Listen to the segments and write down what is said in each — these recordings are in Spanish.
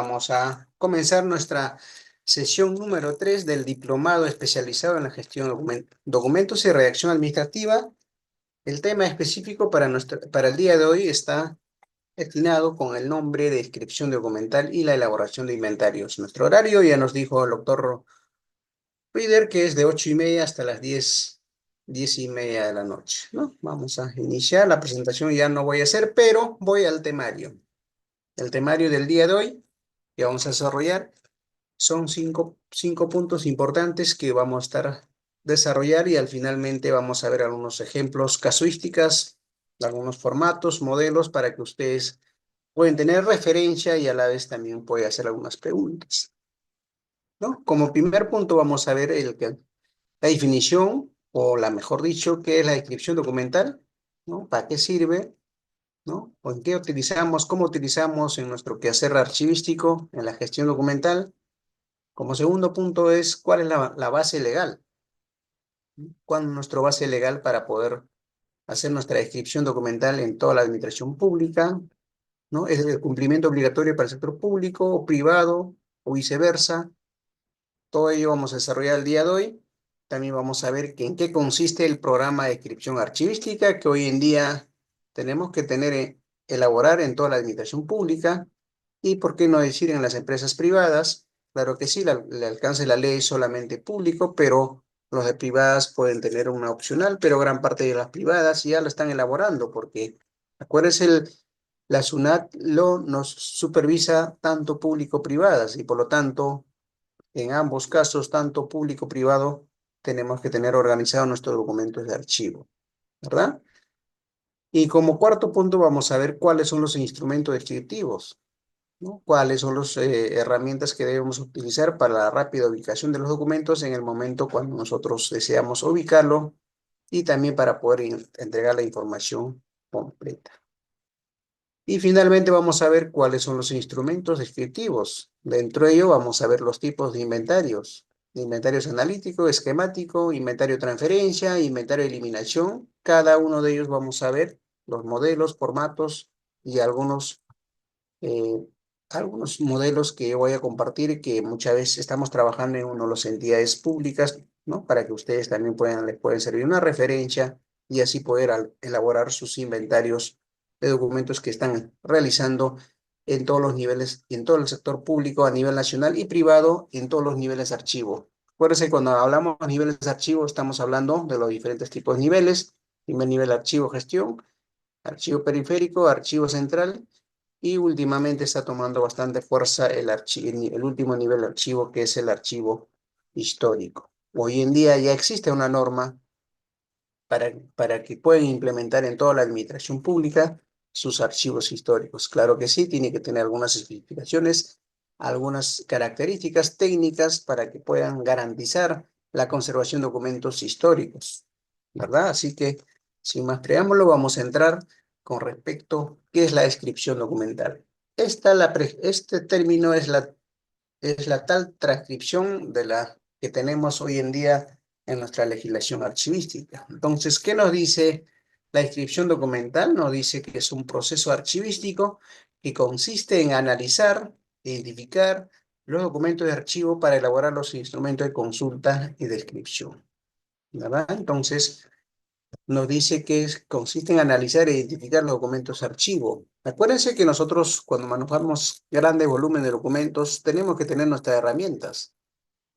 vamos a comenzar nuestra sesión número 3 del diplomado especializado en la gestión de documentos y redacción administrativa. El tema específico para el día de hoy está destinado con el nombre de descripción documental y la elaboración de inventarios. Nuestro horario ya nos dijo el doctor Reader que es de 8:30 hasta las 10:30 de la noche, ¿no? Vamos a iniciar la presentación, ya no voy a hacer, pero voy al temario. El temario del día de hoy que vamos a desarrollar son cinco puntos importantes que vamos a desarrollar y al finalmente vamos a ver algunos ejemplos, casuísticas, algunos formatos, modelos para que ustedes puedan tener referencia y a la vez también pueden hacer algunas preguntas, ¿no? Como primer punto vamos a ver la definición, o la mejor dicho, qué es la descripción documental, ¿no? ¿Para qué sirve? ¿No? ¿O en qué utilizamos, cómo utilizamos en nuestro quehacer archivístico, en la gestión documental? Como segundo punto es, ¿cuál es la base legal? ¿Cuál es nuestra base legal para poder hacer nuestra descripción documental en toda la administración pública? ¿No? ¿Es el cumplimiento obligatorio para el sector público o privado o viceversa? Todo ello vamos a desarrollar el día de hoy. También vamos a ver en qué consiste el programa de descripción archivística que hoy en día tenemos que elaborar en toda la administración pública y, por qué no decir, en las empresas privadas. Claro que sí, el alcance de la ley es solamente público, pero los de privadas pueden tener una opcional, pero gran parte de las privadas ya lo están elaborando porque, acuérdense, la SUNAT nos supervisa tanto público-privadas y por lo tanto en ambos casos, tanto público-privado, tenemos que tener organizados nuestros documentos de archivo, ¿verdad? Y como cuarto punto vamos a ver cuáles son los instrumentos descriptivos, ¿no? Cuáles son las herramientas que debemos utilizar para la rápida ubicación de los documentos en el momento cuando nosotros deseamos ubicarlo y también para poder entregar la información completa. Y finalmente vamos a ver cuáles son los instrumentos descriptivos. Dentro de ello vamos a ver los tipos de inventarios. Inventarios analítico, esquemático, inventario de transferencia, inventario de eliminación. Cada uno de ellos vamos a ver los modelos, formatos y eh, algunos modelos que voy a compartir que muchas veces estamos trabajando en una de las entidades públicas, ¿no? Para que ustedes también les pueden servir una referencia y así poder elaborar sus inventarios de documentos que están realizando en todos los niveles, en todo el sector público a nivel nacional y privado, en todos los niveles de archivo. Acuérdense, cuando hablamos de niveles de archivo, estamos hablando de los diferentes tipos de niveles. Primer nivel, archivo gestión, archivo periférico, archivo central, y últimamente está tomando bastante fuerza el último nivel de archivo, que es el archivo histórico. Hoy en día ya existe una norma para que puedan implementar en toda la administración pública sus archivos históricos. Claro que sí, tiene que tener algunas especificaciones, algunas características técnicas para que puedan garantizar la conservación de documentos históricos, ¿verdad? Así que, sin más preámbulo, vamos a entrar con respecto a qué es la descripción documental. Este término es la tal transcripción de la que tenemos hoy en día en nuestra legislación archivística. Entonces, ¿qué nos dice la descripción documental? Nos dice que es un proceso archivístico que consiste en analizar e identificar los documentos de archivo para elaborar los instrumentos de consulta y descripción, ¿verdad? Entonces, nos dice que consiste en analizar e identificar los documentos archivo. Acuérdense que nosotros, cuando manejamos grandes volúmenes de documentos, tenemos que tener nuestras herramientas,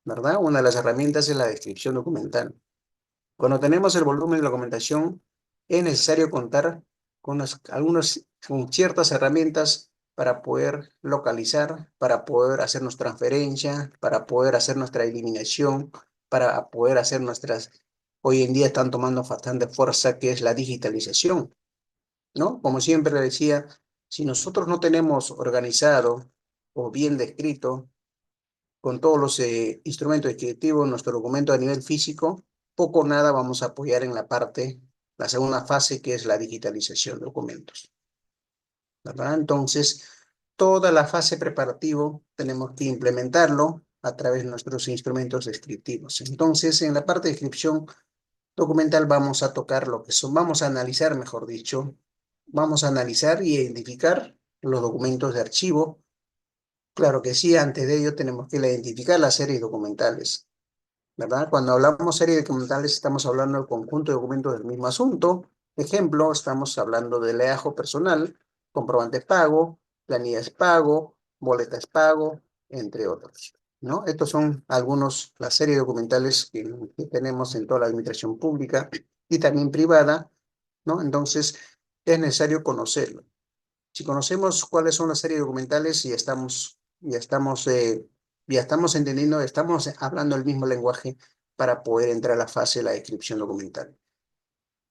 ¿verdad? Una de las herramientas es la descripción documental. Cuando tenemos el volumen de documentación, es necesario contar con ciertas herramientas para poder localizar, para poder hacernos transferencia, para poder hacer nuestra eliminación, para poder hacer hoy en día están tomando bastante fuerza, que es la digitalización, ¿no? Como siempre le decía, si nosotros no tenemos organizado o bien descrito con todos los instrumentos descriptivos, nuestro documento a nivel físico, poco o nada vamos a apoyar en la segunda fase, que es la digitalización de documentos, ¿verdad? Entonces, toda la fase preparativo tenemos que implementarlo a través de nuestros instrumentos descriptivos. Entonces, en la parte de descripción documental vamos a tocar vamos a analizar, mejor dicho, vamos a analizar y identificar los documentos de archivo Claro que sí, antes de ello tenemos que identificar las series documentales, ¿verdad? Cuando hablamos serie documentales estamos hablando del conjunto de documentos del mismo asunto. Ejemplo, estamos hablando de legajo personal, comprobantes pago, planillas pago, boletas pago, entre otros, ¿no? Estos son algunos, las series documentales que tenemos en toda la administración pública y también privada, ¿no? Entonces, es necesario conocerlo. Si conocemos cuáles son las series documentales y ya estamos entendiendo, estamos hablando el mismo lenguaje para poder entrar a la fase de la descripción documental.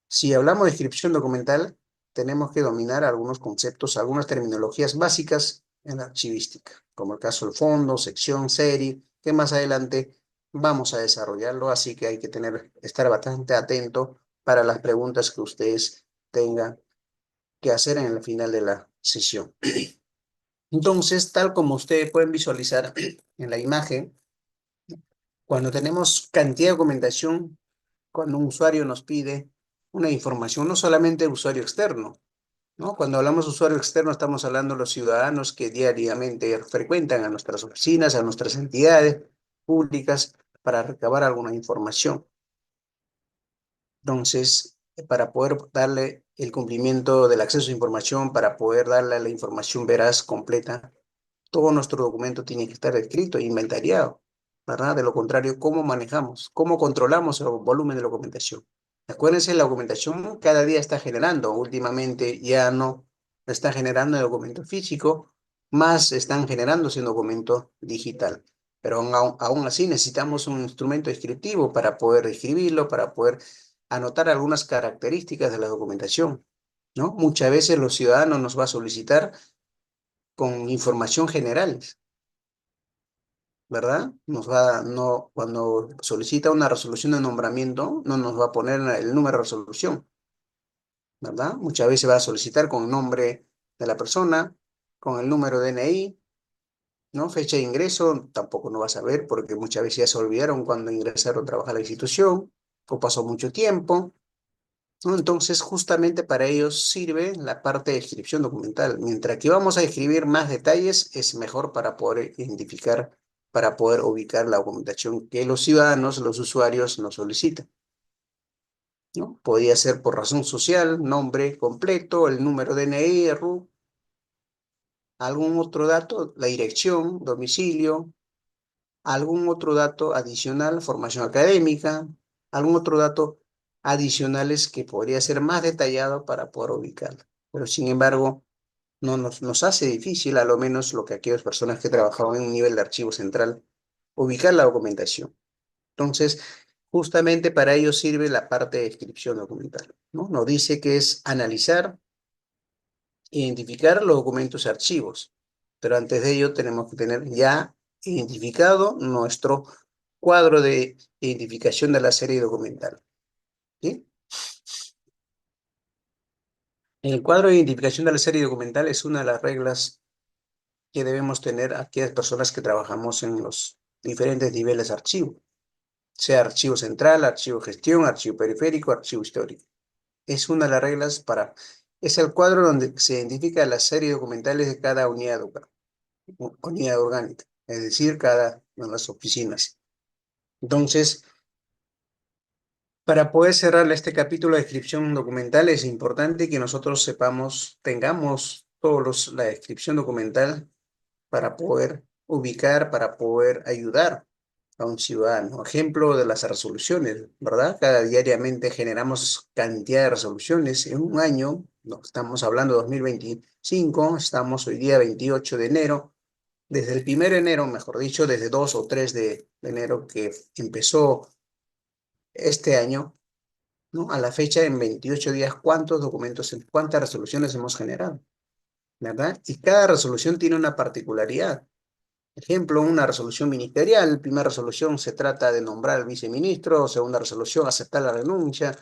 Si hablamos de descripción documental, tenemos que dominar algunos conceptos, algunas terminologías básicas en la archivística, como el caso del fondo, sección, serie, que más adelante vamos a desarrollarlo, así que hay que estar bastante atento para las preguntas que ustedes tengan que hacer en el final de la sesión. Entonces, tal como ustedes pueden visualizar en la imagen, cuando tenemos cantidad de documentación, cuando un usuario nos pide una información, no solamente el usuario externo, ¿no? Cuando hablamos de usuario externo, estamos hablando de los ciudadanos que diariamente frecuentan a nuestras oficinas, a nuestras entidades públicas para recabar alguna información. Entonces, para poder darle el cumplimiento del acceso a información, para poder darle la información veraz, completa, todo nuestro documento tiene que estar escrito e inventariado, ¿verdad? De lo contrario, ¿cómo manejamos? ¿Cómo controlamos el volumen de documentación? Acuérdense, la documentación cada día está generando. Últimamente ya no está generando en documento físico, más están generándose en documento digital. Pero aún así necesitamos un instrumento descriptivo para poder escribirlo, para poder anotar algunas características de la documentación, ¿no? Muchas veces los ciudadanos nos va a solicitar con información general, ¿verdad? No, cuando solicita una resolución de nombramiento, no nos va a poner el número de resolución, ¿verdad? Muchas veces va a solicitar con el nombre de la persona, con el número de DNI, ¿no? Fecha de ingreso, tampoco no va a saber porque muchas veces ya se olvidaron cuando ingresaron a trabajar a la institución, o pasó mucho tiempo, ¿no? Entonces, justamente para ellos sirve la parte de descripción documental. Mientras que vamos a escribir más detalles, es mejor para poder identificar, para poder ubicar la documentación que los ciudadanos, los usuarios nos solicitan, ¿no? Podría ser por razón social, nombre completo, el número DNI, RU, algún otro dato, la dirección, domicilio, algún otro dato adicional, formación académica, algún otro dato adicionales que podría ser más detallado para poder ubicarlo. Pero sin embargo, no nos hace difícil, a lo menos lo que aquellas personas que trabajaban en un nivel de archivo central, ubicar la documentación. Entonces, justamente para ello sirve la parte de descripción documental, ¿no? Nos dice que es analizar, identificar los documentos y archivos, pero antes de ello tenemos que tener ya identificado nuestro cuadro de identificación de la serie documental, ¿sí? El cuadro de identificación de la serie documental es una de las reglas que debemos tener aquellas personas que trabajamos en los diferentes niveles de archivo, sea archivo central, archivo gestión, archivo periférico, archivo histórico. Es una de las reglas es el cuadro donde se identifica la serie documentales de cada unidad orgánica, es decir, cada una de las oficinas. Entonces, para poder cerrar este capítulo de descripción documental, es importante que nosotros sepamos, tengamos la descripción documental para poder ubicar, para poder ayudar a un ciudadano. Ejemplo de las resoluciones, ¿verdad? Cada diariamente generamos cantidad de resoluciones. En un año, no, estamos hablando de 2025, estamos hoy día 28 de enero. Desde el 1 de enero, mejor dicho, desde 2 o 3 de enero que empezó este año, ¿no? A la fecha, en 28 días, cuántas resoluciones hemos generado, ¿verdad? Y cada resolución tiene una particularidad. Ejemplo, una resolución ministerial. Primera resolución se trata de nombrar al viceministro. Segunda resolución, aceptar la renuncia.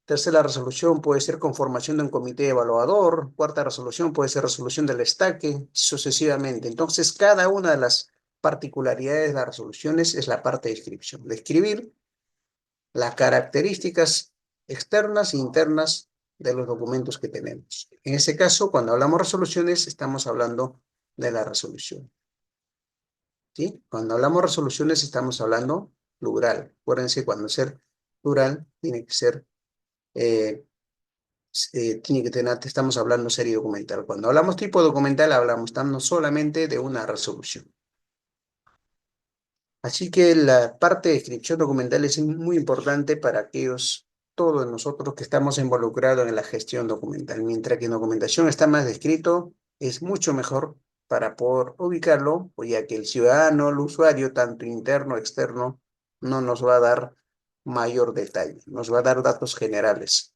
Tercera resolución puede ser conformación de un comité evaluador. Cuarta resolución puede ser resolución del estaque, sucesivamente. Entonces, cada una de las particularidades de las resoluciones es la parte de descripción. Describir las características externas e internas de los documentos que tenemos. En ese caso, cuando hablamos de resoluciones, estamos hablando de la resolución. ¿sí? Cuando hablamos resoluciones estamos hablando plural. Acuérdense, cuando ser plural tiene que ser, tiene que tener, estamos hablando serie documental. Cuando hablamos tipo documental, estamos solamente de una resolución. Así que la parte de descripción documental es muy importante para aquellos, todos nosotros que estamos involucrados en la gestión documental. Mientras que en documentación está más descrito, es mucho mejor para poder ubicarlo, o ya que el ciudadano, el usuario, tanto interno, externo, no nos va a dar mayor detalle, nos va a dar datos generales.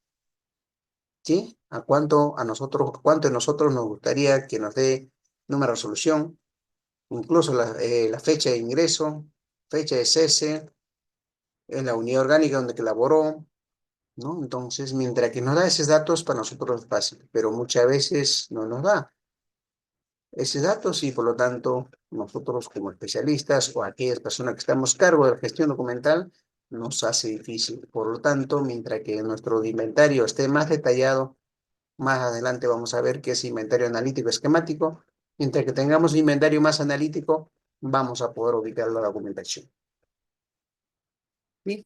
¿Sí? ¿Cuánto de nosotros nos gustaría que nos dé número de resolución, incluso la fecha de ingreso, fecha de cese, en la unidad orgánica donde que laboró, ¿no? Entonces, mientras que nos da esos datos, para nosotros es fácil, pero muchas veces no nos da esos datos y por lo tanto nosotros como especialistas o aquellas personas que estamos a cargo de la gestión documental nos hace difícil. Por lo tanto, mientras que nuestro inventario esté más detallado, más adelante vamos a ver qué es inventario analítico esquemático. Mientras que tengamos un inventario más analítico, vamos a poder ubicar la documentación. ¿Sí?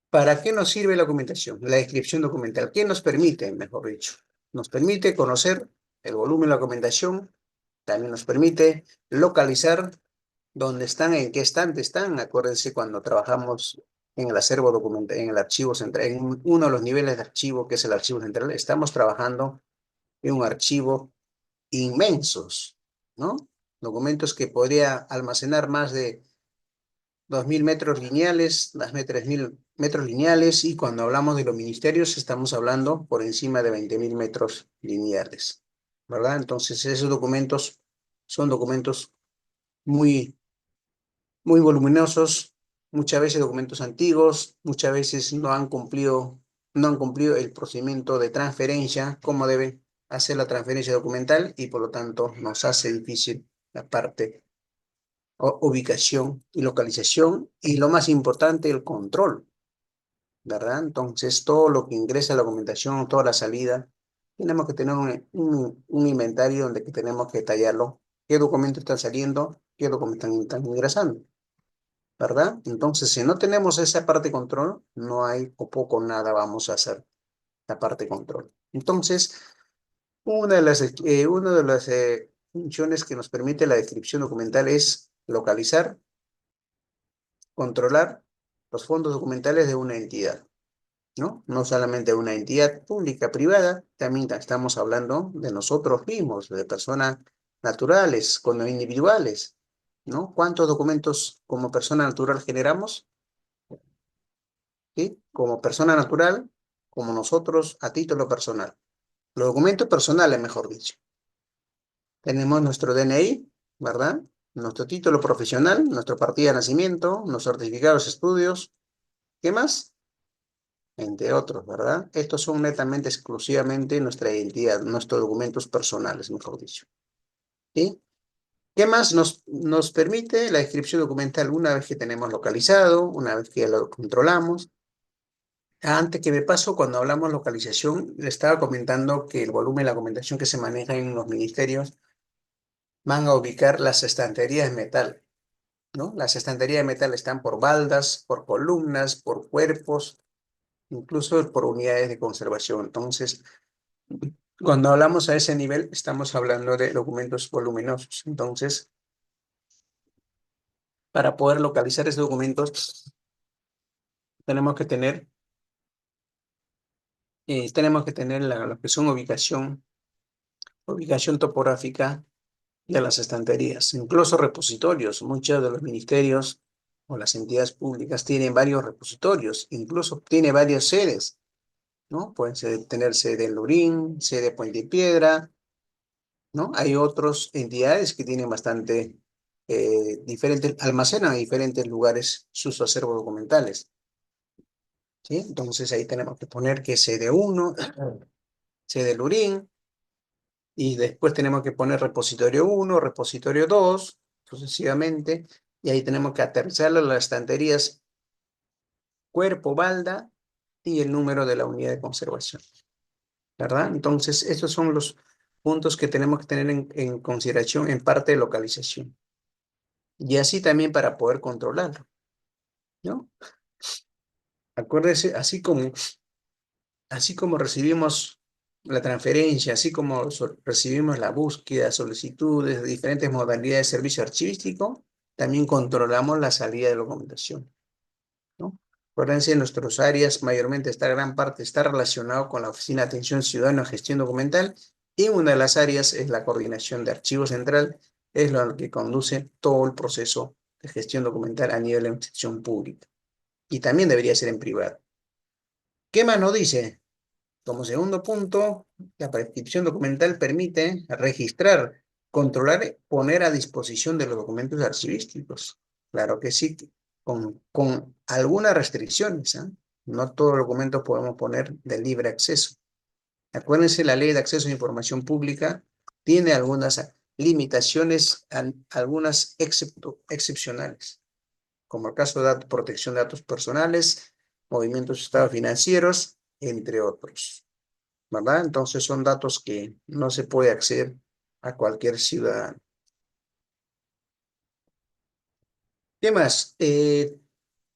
¿Para qué nos sirve la documentación? La descripción documental. ¿Qué nos permite, mejor dicho? Nos permite conocer el volumen de la documentación, también nos permite localizar dónde están, en qué estante están. Acuérdense cuando trabajamos en el acervo documental, en el archivo central, en uno de los niveles de archivo, que es el archivo central, estamos trabajando en un archivo inmensos, ¿no? Documentos que podría almacenar más de 2.000 metros lineales, las 3.000 metros lineales, y cuando hablamos de los ministerios estamos hablando por encima de 20.000 metros lineales, ¿verdad? Entonces esos documentos son documentos muy, muy voluminosos, muchas veces documentos antiguos, muchas veces no han cumplido el procedimiento de transferencia, como debe hacer la transferencia documental, y por lo tanto nos hace difícil la parte ubicación y localización, y lo más importante, el control, ¿verdad? Entonces, todo lo que ingresa a la documentación, toda la salida, tenemos que tener un inventario donde que tenemos que detallarlo, qué documentos están saliendo, qué documentos están ingresando, ¿verdad? Entonces, si no tenemos esa parte de control, no hay o poco nada vamos a hacer la parte de control. Entonces, una de las funciones que nos permite la descripción documental es localizar, controlar los fondos documentales de una entidad, ¿no? No solamente de una entidad pública, privada, también estamos hablando de nosotros mismos, de personas naturales, como individuales, ¿no? ¿Cuántos documentos como persona natural generamos? ¿Sí? Como persona natural, como nosotros a título personal. Los documentos personales, mejor dicho. Tenemos nuestro DNI, ¿verdad? Nuestro título profesional, nuestra partida de nacimiento, nuestros certificados de estudios. ¿Qué más? Entre otros, ¿verdad? Estos son netamente, exclusivamente nuestra identidad, nuestros documentos personales, mejor dicho. ¿Sí? ¿Qué más nos permite la descripción documental una vez que tenemos localizado, una vez que lo controlamos? Antes que me paso, cuando hablamos localización, le estaba comentando que el volumen de la documentación que se maneja en los ministerios van a ubicar las estanterías de metal, ¿no? Las estanterías de metal están por baldas, por columnas, por cuerpos, incluso por unidades de conservación. Entonces, cuando hablamos a ese nivel, estamos hablando de documentos voluminosos. Entonces, para poder localizar esos documentos, tenemos que tener, lo que son ubicación topográfica de las estanterías, incluso repositorios. Muchos de los ministerios o las entidades públicas tienen varios repositorios, incluso tiene varias sedes, ¿no? Tener sede en Lurín, sede en Puente Piedra, ¿no? Hay otras entidades que tienen bastante diferentes, almacenan en diferentes lugares sus acervos documentales, ¿sí? Entonces ahí tenemos que poner que sede uno, sede Lurín, y después tenemos que poner repositorio uno, repositorio 2, sucesivamente, y ahí tenemos que aterrizarlo a las estanterías cuerpo, balda y el número de la unidad de conservación, ¿verdad? Entonces, estos son los puntos que tenemos que tener en consideración en parte de localización. Y así también para poder controlarlo, ¿no? Acuérdese, así como recibimos la transferencia, así como recibimos la búsqueda, solicitudes de diferentes modalidades de servicio archivístico, también controlamos la salida de documentación, ¿no? Acuérdense, en nuestras áreas, mayormente esta gran parte está relacionado con la Oficina de Atención Ciudadana y Gestión Documental, y una de las áreas es la coordinación de archivo central, es lo que conduce todo el proceso de gestión documental a nivel de la institución pública, y también debería ser en privado. ¿Qué más nos dice? Como segundo punto, la prescripción documental permite registrar, controlar, poner a disposición de los documentos archivísticos. Claro que sí, con algunas restricciones, ¿ah? No todos los documentos podemos poner de libre acceso. Acuérdense, la Ley de Acceso a Información Pública tiene algunas limitaciones, algunas excepcionales, como el caso de protección de datos personales, movimientos de estados financieros, entre otros. ¿Verdad? Entonces son datos que no se puede acceder a cualquier ciudadano. ¿Qué más?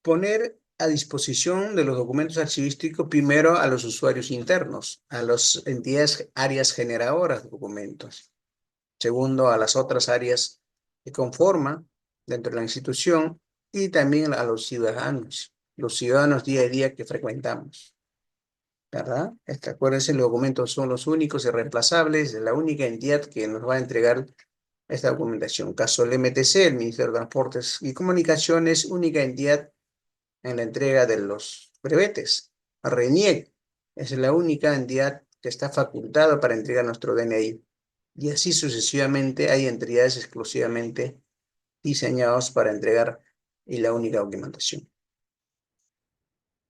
Poner a disposición de los documentos archivísticos primero a los usuarios internos, a las entidades, áreas generadoras de documentos. Segundo, a las otras áreas que conforman dentro de la institución, y también a los ciudadanos día a día que frecuentamos. ¿Verdad? Acuérdense, los documentos son los únicos y reemplazables de la única entidad que nos va a entregar esta documentación. Caso del MTC, el Ministerio de Transportes y Comunicaciones, única entidad en la entrega de los brevetes. RENIEC es la única entidad que está facultada para entregar nuestro DNI. Y así sucesivamente hay entidades exclusivamente diseñadas para entregar y la única documentación.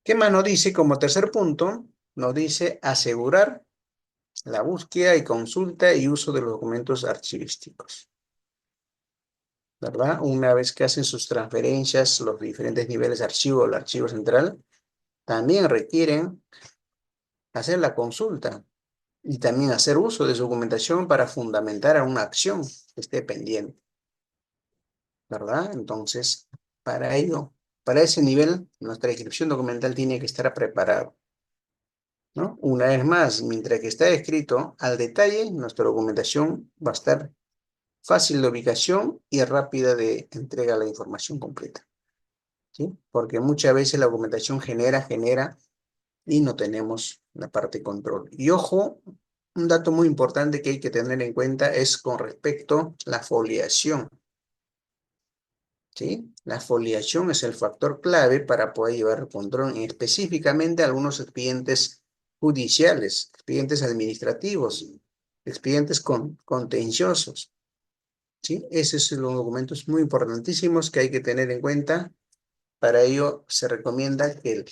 ¿Qué más nos dice? Como tercer punto, nos dice asegurar la búsqueda y consulta y uso de los documentos archivísticos, ¿verdad? Una vez que hacen sus transferencias, los diferentes niveles de archivo, el archivo central, también requieren hacer la consulta y también hacer uso de su documentación para fundamentar a una acción que esté pendiente, ¿verdad? Entonces, para ello, para ese nivel, nuestra inscripción documental tiene que estar preparada, ¿no? Una vez más, mientras que está escrito al detalle, nuestra documentación va a estar fácil de ubicación y rápida de entrega de la información completa, ¿sí? Porque muchas veces la documentación genera y no tenemos la parte de control. Y ojo, un dato muy importante que hay que tener en cuenta es con respecto a la foliación, ¿sí? La foliación es el factor clave para poder llevar el control en específicamente algunos expedientes judiciales, expedientes administrativos, expedientes contenciosos. ¿Sí? Esos son los documentos muy importantísimos que hay que tener en cuenta. Para ello se recomienda que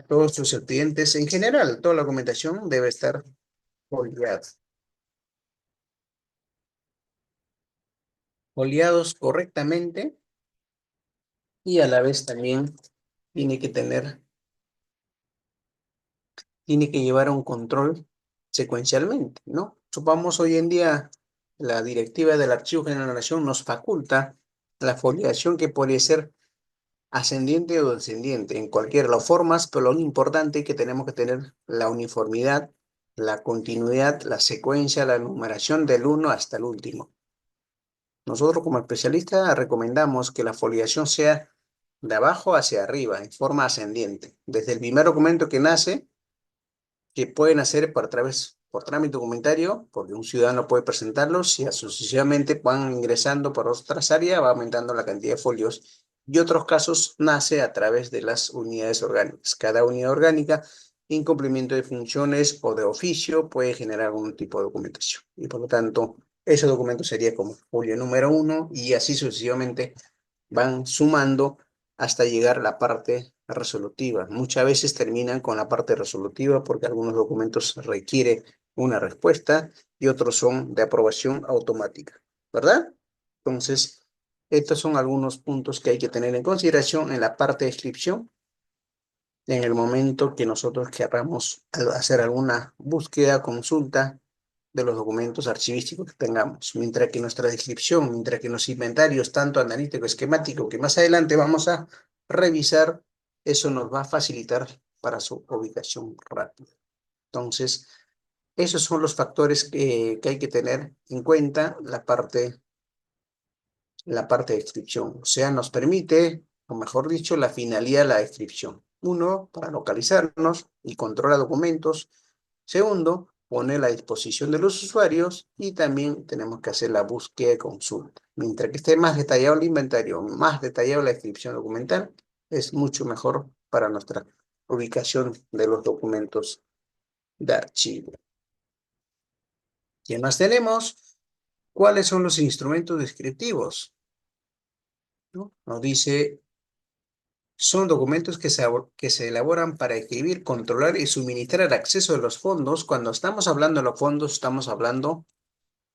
todos sus expedientes, en general, toda la documentación debe estar foliada. Foliados correctamente, y a la vez también tiene que tener, tiene que llevar un control secuencialmente, ¿no? Supongamos hoy en día la directiva del Archivo General de la Nación nos faculta la foliación que puede ser ascendiente o descendiente, en cualquiera de las formas, pero lo importante es que tenemos que tener la uniformidad, la continuidad, la secuencia, la numeración del uno hasta el último. Nosotros como especialistas recomendamos que la foliación sea de abajo hacia arriba, en forma ascendiente. Desde el primer documento que nace, que pueden hacer por trámite documentario, porque un ciudadano puede presentarlos, y sucesivamente van ingresando por otras áreas, va aumentando la cantidad de folios. Y otros casos nace a través de las unidades orgánicas. Cada unidad orgánica, en cumplimiento de funciones o de oficio, puede generar algún tipo de documentación. Y por lo tanto, ese documento sería como folio número 1, y así sucesivamente van sumando hasta llegar a la parte resolutiva. Muchas veces terminan con la parte resolutiva porque algunos documentos requieren una respuesta y otros son de aprobación automática, ¿verdad? Entonces, estos son algunos puntos que hay que tener en consideración en la parte de inscripción en el momento que nosotros queramos hacer alguna búsqueda, consulta de los documentos archivísticos que tengamos, mientras que nuestra descripción, mientras que los inventarios, tanto analítico, esquemático, que más adelante vamos a revisar, eso nos va a facilitar para su ubicación rápida. Entonces, esos son los factores que hay que tener en cuenta la parte de descripción. O sea, nos permite, o mejor dicho, la finalidad de la descripción. Uno, para localizarnos y controlar documentos. Segundo, poner a disposición de los usuarios y también tenemos que hacer la búsqueda de consulta. Mientras que esté más detallado el inventario, más detallado la descripción documental, es mucho mejor para nuestra ubicación de los documentos de archivo. ¿Qué más tenemos? ¿Cuáles son los instrumentos descriptivos? ¿No? Nos dice, son documentos que se elaboran para escribir, controlar y suministrar acceso a los fondos. Cuando estamos hablando de los fondos, estamos hablando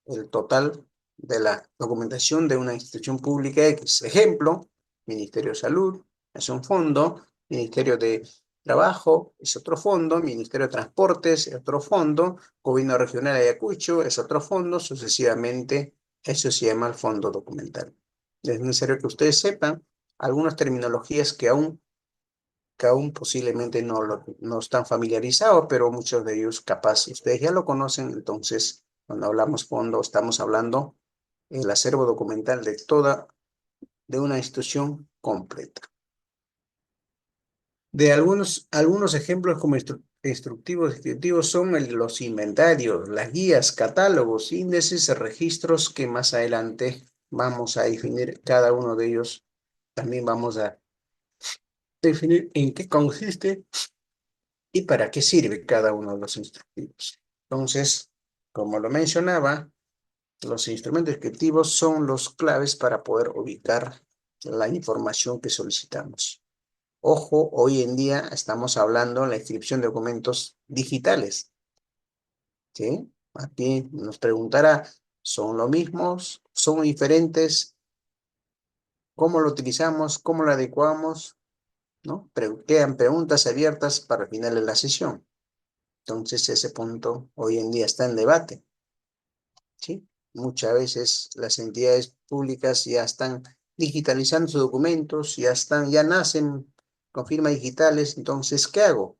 el total de la documentación de una institución pública X. Ejemplo, Ministerio de Salud es un fondo, Ministerio de Trabajo es otro fondo, Ministerio de Transportes es otro fondo, Gobierno Regional de Ayacucho es otro fondo, sucesivamente, eso se llama el fondo documental. Es necesario que ustedes sepan algunas terminologías que aún posiblemente no están familiarizados, pero muchos de ellos capaz ustedes ya lo conocen. Entonces, cuando hablamos fondo, estamos hablando el acervo documental de una institución completa. De algunos ejemplos como instructivos descriptivos son los inventarios, las guías, catálogos, índices, registros que más adelante vamos a definir cada uno de ellos. También vamos a definir en qué consiste y para qué sirve cada uno de los instructivos. Entonces, como lo mencionaba, los instrumentos descriptivos son los claves para poder ubicar la información que solicitamos. Ojo, hoy en día estamos hablando de la inscripción de documentos digitales, ¿sí? Aquí nos preguntará, ¿son lo mismos? ¿Son diferentes? ¿Cómo lo utilizamos? ¿Cómo lo adecuamos? ¿No? Quedan preguntas abiertas para el final de la sesión. Entonces, ese punto hoy en día está en debate, ¿sí? Muchas veces las entidades públicas ya están digitalizando sus documentos, ya nacen con firmas digitales, entonces, ¿qué hago?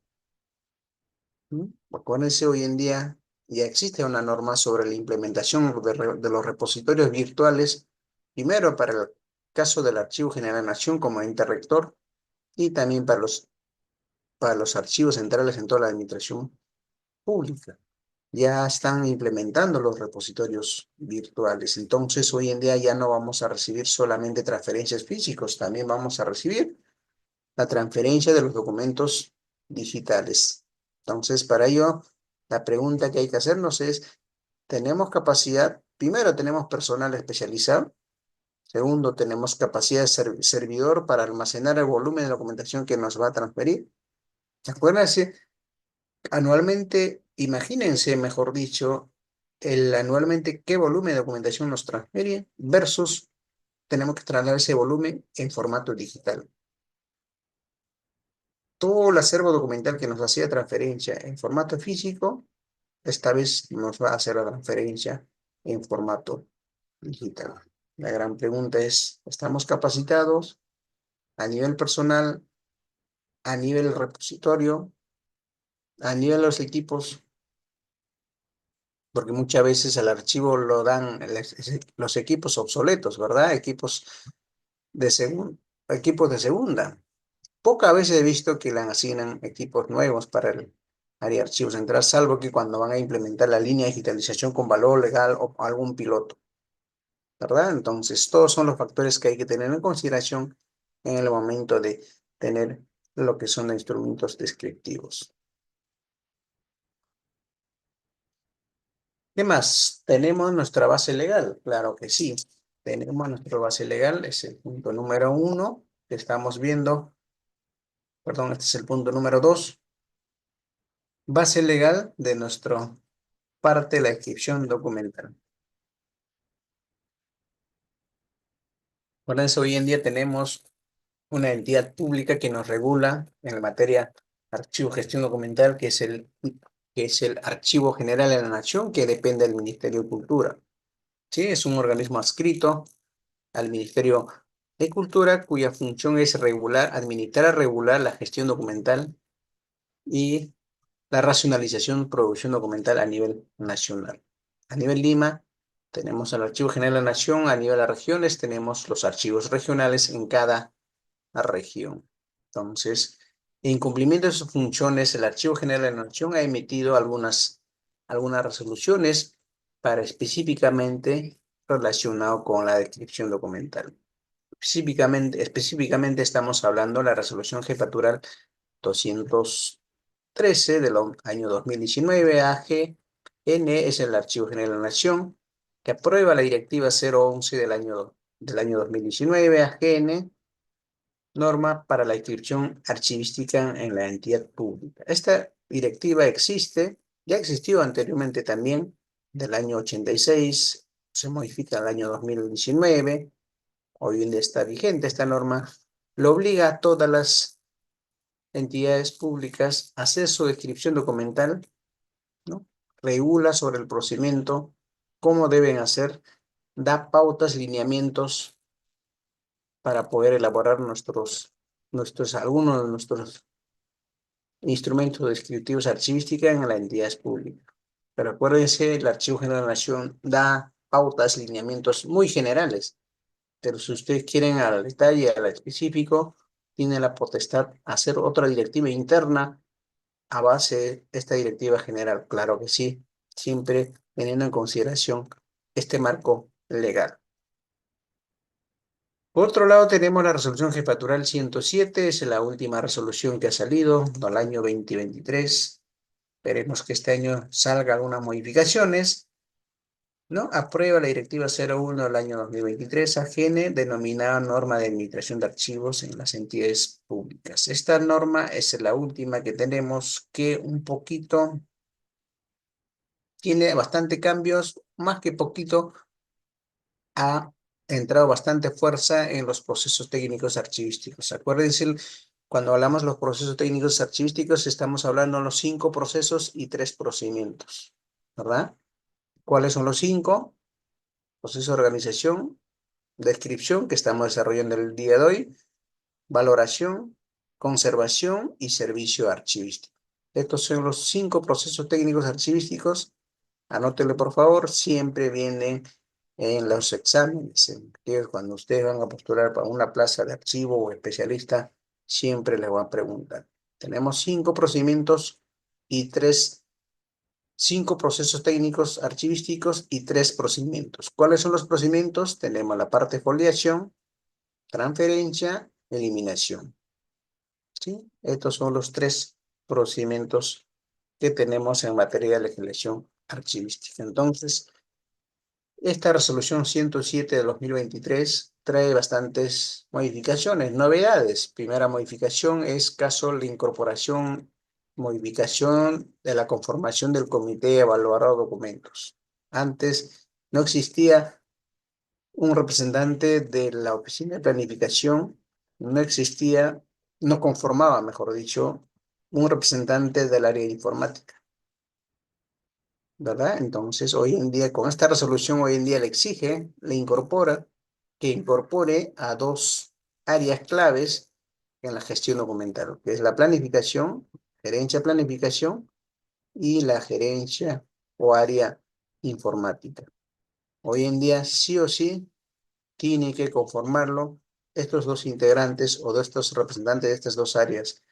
Acuérdense, hoy en día ya existe una norma sobre la implementación de los repositorios virtuales, primero para el caso del Archivo General de la Nación como ente rector y también para los archivos centrales en toda la administración pública. Ya están implementando los repositorios virtuales. Entonces, hoy en día ya no vamos a recibir solamente transferencias físicas, también vamos a recibir la transferencia de los documentos digitales. Entonces, para ello, la pregunta que hay que hacernos es, ¿tenemos capacidad? Primero, tenemos personal especializado. Segundo, tenemos capacidad de servidor para almacenar el volumen de documentación que nos va a transferir. Acuérdense, anualmente, imagínense, mejor dicho, anualmente qué volumen de documentación nos transfiere versus tenemos que trasladar ese volumen en formato digital. Todo el acervo documental que nos hacía transferencia en formato físico, esta vez nos va a hacer la transferencia en formato digital. La gran pregunta es, ¿estamos capacitados a nivel personal, a nivel repositorio, a nivel de los equipos? Porque muchas veces el archivo lo dan los equipos obsoletos, ¿verdad? Equipos de segunda. Pocas veces he visto que le asignan equipos nuevos para el área de archivos central, salvo que cuando van a implementar la línea de digitalización con valor legal o algún piloto, ¿verdad? Entonces, todos son los factores que hay que tener en consideración en el momento de tener lo que son los instrumentos descriptivos. ¿Qué más? ¿Tenemos nuestra base legal? Claro que sí. Tenemos nuestra base legal, es el punto número 1 que estamos viendo. Perdón, este es el punto número 2. Base legal de nuestra parte de la inscripción documental. Por eso hoy en día tenemos una entidad pública que nos regula en la materia archivo gestión documental, que es el que es el Archivo General de la Nación, que depende del Ministerio de Cultura. ¿Sí? Es un organismo adscrito al Ministerio de Cultura, cuya función es administrar, regular la gestión documental y la racionalización, producción documental a nivel nacional. A nivel Lima, tenemos el Archivo General de la Nación, a nivel de regiones, tenemos los archivos regionales en cada región. Entonces, en cumplimiento de sus funciones, el Archivo General de la Nación ha emitido algunas resoluciones para específicamente relacionado con la descripción documental. Específicamente estamos hablando de la resolución jefatural 213 del año 2019. AGN es el Archivo General de la Nación que aprueba la Directiva 011 del año 2019. AGN, norma para la inscripción archivística en la entidad pública. Esta directiva ya existió anteriormente también, del año 86, se modifica en el año 2019. Hoy en día está vigente esta norma, lo obliga a todas las entidades públicas a hacer su descripción documental, ¿no? Regula sobre el procedimiento, cómo deben hacer, da pautas, lineamientos para poder elaborar algunos de nuestros instrumentos descriptivos archivística en la entidad pública. Pero acuérdense, el Archivo General de la Nación da pautas, lineamientos muy generales. Pero si ustedes quieren al detalle, al específico, tiene la potestad hacer otra directiva interna a base de esta directiva general. Claro que sí, siempre teniendo en consideración este marco legal. Por otro lado, tenemos la resolución jefatural 107, es la última resolución que ha salido del año 2023. Esperemos que este año salga algunas modificaciones. ¿No? Aprueba la Directiva 01 del año 2023, AGN, denominada Norma de Administración de Archivos en las Entidades Públicas. Esta norma es la última que tenemos, que un poquito tiene bastante cambios, más que poquito ha entrado bastante fuerza en los procesos técnicos archivísticos. Acuérdense, cuando hablamos de los procesos técnicos archivísticos, estamos hablando de los 5 procesos y 3 procedimientos, ¿verdad? ¿Cuáles son los 5? Proceso de organización, descripción que estamos desarrollando el día de hoy, valoración, conservación y servicio archivístico. Estos son los 5 procesos técnicos archivísticos. Anótenlo por favor, siempre vienen en los exámenes. Cuando ustedes van a postular para una plaza de archivo o especialista, siempre les van a preguntar. Tenemos 5 procedimientos y 5 procesos técnicos archivísticos y 3 procedimientos. ¿Cuáles son los procedimientos? Tenemos la parte de foliación, transferencia, eliminación. ¿Sí? Estos son los 3 procedimientos que tenemos en materia de legislación archivística. Entonces, esta resolución 107 de 2023 trae bastantes modificaciones, novedades. Primera modificación es caso la modificación de la conformación del comité de evaluador de documentos. Antes no existía un representante de la oficina de planificación, no existía, no conformaba, mejor dicho, un representante del área de informática, ¿verdad? Entonces, hoy en día, con esta resolución, hoy en día que incorpore a 2 áreas claves en la gestión documental, que es la planificación, gerencia de planificación y la gerencia o área informática. Hoy en día, sí o sí, tiene que conformarlo estos 2 integrantes o de estos representantes de estas 2 áreas.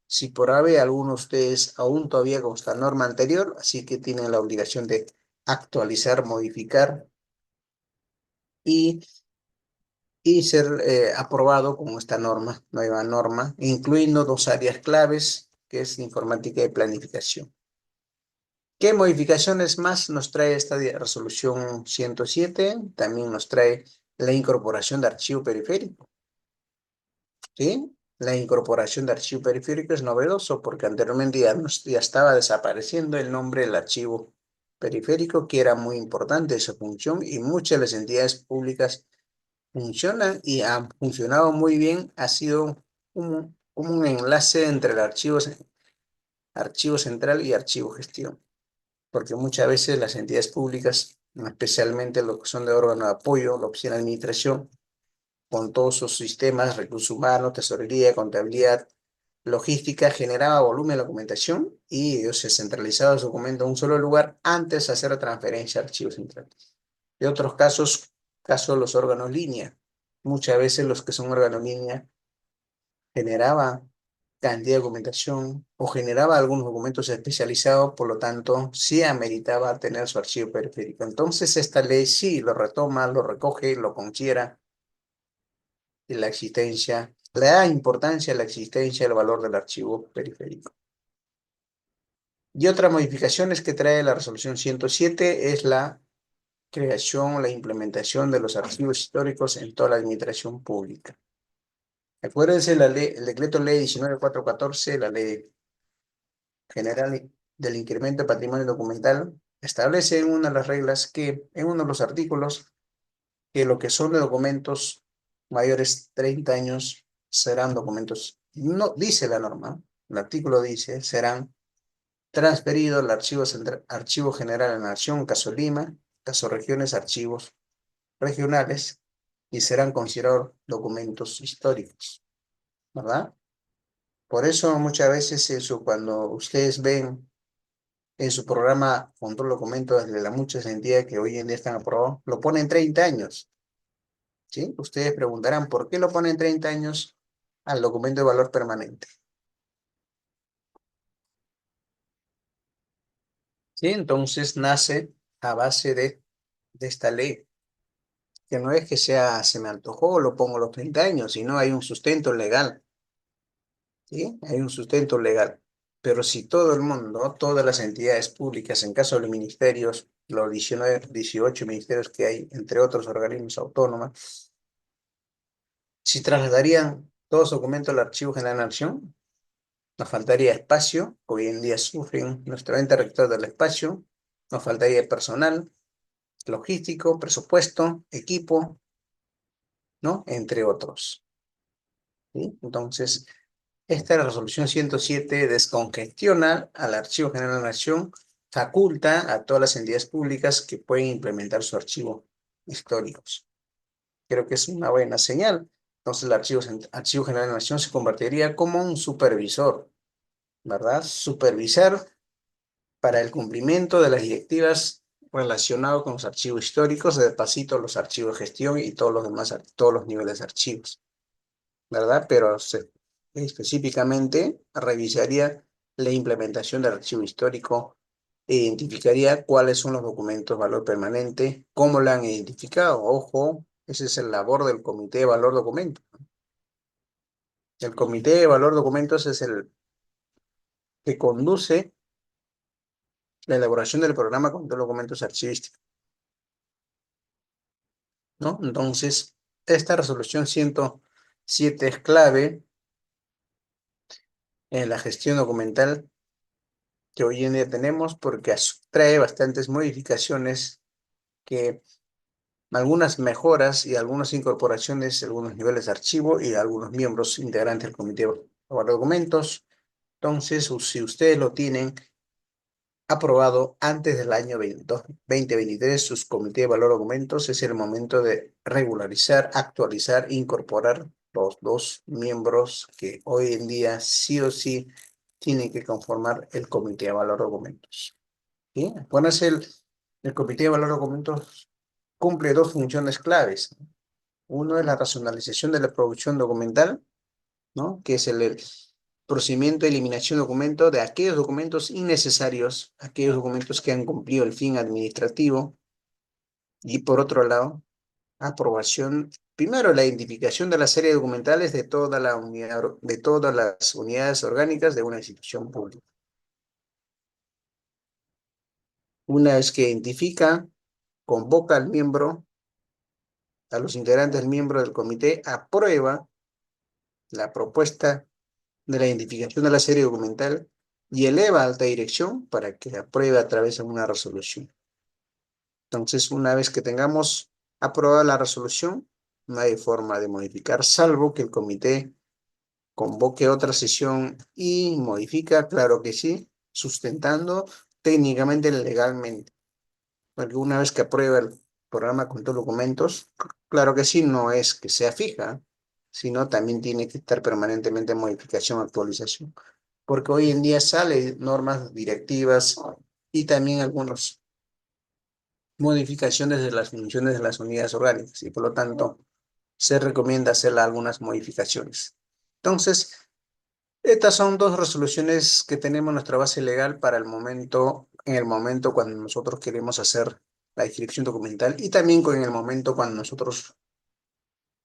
Si por ave alguno de ustedes aún todavía con esta norma anterior, así que tienen la obligación de actualizar, modificar y, ser aprobado con esta nueva norma, incluyendo 2 áreas claves, que es informática y planificación. ¿Qué modificaciones más nos trae esta resolución 107? También nos trae la incorporación de archivo periférico. ¿Sí? La incorporación de archivo periférico es novedoso porque anteriormente ya estaba desapareciendo el nombre del archivo periférico, que era muy importante esa función, y muchas de las entidades públicas funcionan y han funcionado muy bien. Ha sido como un enlace entre los archivos archivo central y archivo gestión. Porque muchas veces las entidades públicas, especialmente los que son de órgano de apoyo, la oficina de administración, con todos sus sistemas, recursos humanos, tesorería, contabilidad, logística, generaba volumen de documentación y ellos se centralizaban los documentos en un solo lugar antes de hacer la transferencia a archivos centrales. Y otros casos los órganos línea. Muchas veces los que son órganos línea generaba cantidad de documentación o generaba algunos documentos especializados, por lo tanto, sí ameritaba tener su archivo periférico. Entonces, esta ley sí lo retoma, lo recoge, lo considera y la existencia, le da importancia a la existencia del valor del archivo periférico. Y otras modificaciones que trae la resolución 107 es la creación o la implementación de los archivos históricos en toda la administración pública. Acuérdense el decreto ley 19414, la ley general del incremento de patrimonio documental, establece en una de las reglas que, en uno de los artículos, que lo que son de documentos mayores 30 años serán documentos, no dice la norma, el artículo dice, serán transferidos al archivo general en la nación, caso Lima, caso regiones, archivos regionales, y serán considerados documentos históricos, ¿verdad? Por eso muchas veces eso, cuando ustedes ven en su programa control documentos de las muchas entidades que hoy en día están aprobados, lo ponen 30 años, ¿sí? Ustedes preguntarán, ¿por qué lo ponen 30 años al documento de valor permanente? ¿Sí? Entonces nace a base de esta ley, que no es que sea, se me antojó, lo pongo a los 30 años, sino hay un sustento legal, ¿sí? Hay un sustento legal. Pero si todo el mundo, todas las entidades públicas, en caso de los ministerios, los 19, 18 ministerios que hay, entre otros organismos autónomos, si trasladarían todos los documentos al Archivo General de la Nación, nos faltaría espacio, hoy en día sufren nuestro ente rector del espacio, nos faltaría personal, logístico, presupuesto, equipo, ¿no? Entre otros, ¿sí? Entonces, esta resolución 107 descongestiona al Archivo General de la Nación, faculta a todas las entidades públicas que pueden implementar sus archivos históricos. Creo que es una buena señal. Entonces, el Archivo General de la Nación se convertiría como un supervisor, ¿verdad? Supervisar para el cumplimiento de las directivas relacionadas con los archivos históricos, de pasito los archivos de gestión y todos los demás, todos los niveles de archivos, ¿verdad? Pero específicamente revisaría la implementación del archivo histórico e identificaría cuáles son los documentos de valor permanente, cómo lo han identificado. Ojo, ese es el labor del Comité de Valor Documento. El Comité de Valor Documentos es el que conduce la elaboración del programa con los documentos archivísticos, ¿no? Entonces, esta resolución 107 es clave en la gestión documental que hoy en día tenemos porque trae bastantes modificaciones que algunas mejoras y algunas incorporaciones, algunos niveles de archivo y algunos miembros integrantes del Comité de Valor de Documentos. Entonces, si ustedes lo tienen aprobado antes del año 2023, sus comités de valor de documentos, es el momento de regularizar, actualizar, incorporar los dos miembros que hoy en día sí o sí tienen que conformar el comité de valor de documentos. ¿Sí? Bueno, el comité de valor de documentos cumple dos funciones claves. Uno es la racionalización de la producción documental, ¿no? Que es el procedimiento de eliminación de documentos de aquellos documentos innecesarios, aquellos documentos que han cumplido el fin administrativo. Y por otro lado, aprobación, primero la identificación de la serie documentales de toda la unidad, de todas las unidades orgánicas de una institución pública. Una vez que identifica, convoca al miembro, a los integrantes del miembro del comité, aprueba la propuesta de la identificación de la serie documental y eleva a alta dirección para que apruebe a través de una resolución. Entonces, una vez que tengamos aprobada la resolución, no hay forma de modificar, salvo que el comité convoque otra sesión y modifica, claro que sí, sustentando técnicamente, legalmente. Porque una vez que aprueba el programa con tus documentos, claro que sí, no es que sea fija, sino también tiene que estar permanentemente en modificación, actualización. Porque hoy en día salen normas, directivas y también algunas modificaciones de las funciones de las unidades orgánicas y por lo tanto se recomienda hacer algunas modificaciones. Entonces, estas son dos resoluciones que tenemos en nuestra base legal para el momento, en el momento cuando nosotros queremos hacer la inscripción documental y también en el momento cuando nosotros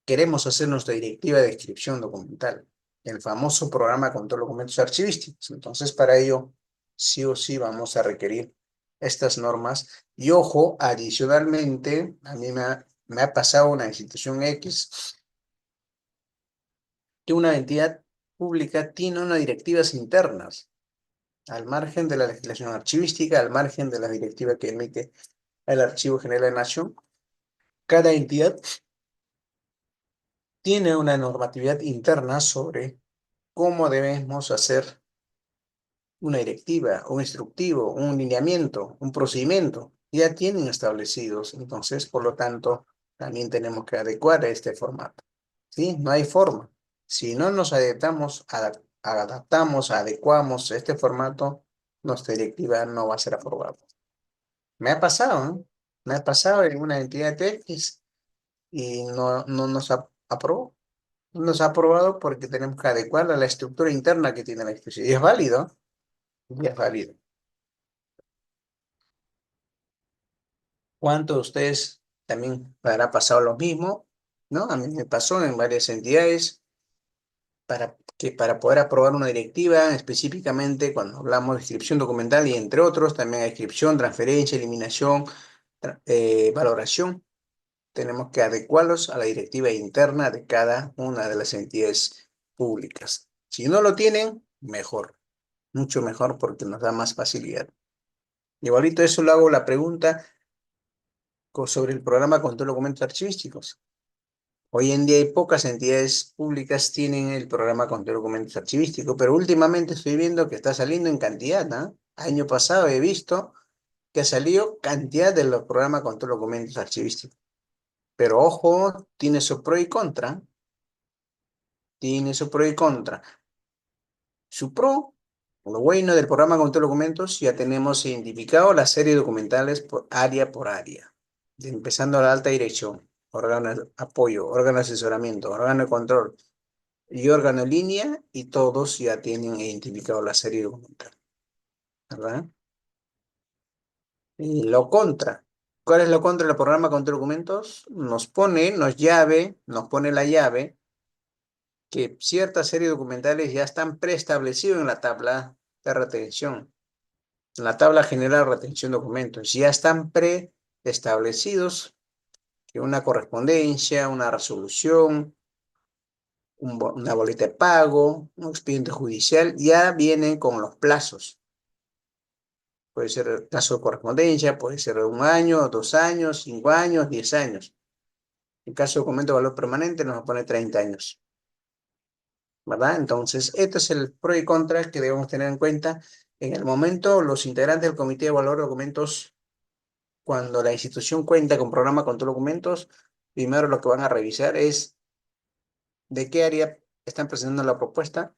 queremos hacer nuestra directiva de inscripción documental, el famoso programa con todos los documentos archivísticos. Entonces, para ello, sí o sí vamos a requerir estas normas. Y ojo, adicionalmente, a mí me ha pasado una institución X que una entidad pública tiene unas directivas internas al margen de la legislación archivística, al margen de la directiva que emite el Archivo General de la Nación. Cada entidad tiene una normatividad interna sobre cómo debemos hacer una directiva, un instructivo, un lineamiento, un procedimiento. Ya tienen establecidos, entonces, por lo tanto, también tenemos que adecuar a este formato. ¿Sí? No hay forma. Si no nos adaptamos, adecuamos a este formato, nuestra directiva no va a ser aprobada. Me ha pasado, ¿no? Me ha pasado en una entidad X y no nos aprobó. No nos ha aprobado porque tenemos que adecuar a la estructura interna que tiene la institución. Y es válido, y es válido. ¿Cuántos de ustedes también habrá pasado lo mismo? ¿No? A mí me pasó en varias entidades para poder aprobar una directiva, específicamente cuando hablamos de inscripción documental y entre otros, también hay inscripción, transferencia, eliminación, valoración. Tenemos que adecuarlos a la directiva interna de cada una de las entidades públicas. Si no lo tienen, mejor, mucho mejor porque nos da más facilidad. Igualito eso lo hago la pregunta sobre el programa control de documentos archivísticos. Hoy en día hay pocas entidades públicas tienen el programa control de documentos archivísticos, pero últimamente estoy viendo que está saliendo en cantidad, ¿no? Año pasado he visto que salió cantidad de los programas control de documentos archivísticos. Pero ojo, tiene su pro y contra. Tiene su pro y contra. Su pro, lo bueno del programa con documentos, ya tenemos identificado las series documentales por área. Empezando a la alta dirección, órgano de apoyo, órgano de asesoramiento, órgano de control y órgano en línea, y todos ya tienen identificado la serie documental, ¿verdad? Y lo contra. ¿Cuál es lo contra del programa con documentos? Nos pone la llave que ciertas series documentales ya están preestablecidos en la tabla de retención, en la tabla general de retención de documentos. Ya están preestablecidos que una correspondencia, una resolución, una boleta de pago, un expediente judicial, ya vienen con los plazos. Puede ser el plazo de correspondencia, puede ser de 1 año, 2 años, 5 años, 10 años. En caso de documento de valor permanente nos pone 30 años. ¿Verdad? Entonces, este es el pro y contra que debemos tener en cuenta. En el momento, los integrantes del Comité de Valor de Documentos, cuando la institución cuenta con programa con todos los documentos, primero lo que van a revisar es de qué área están presentando la propuesta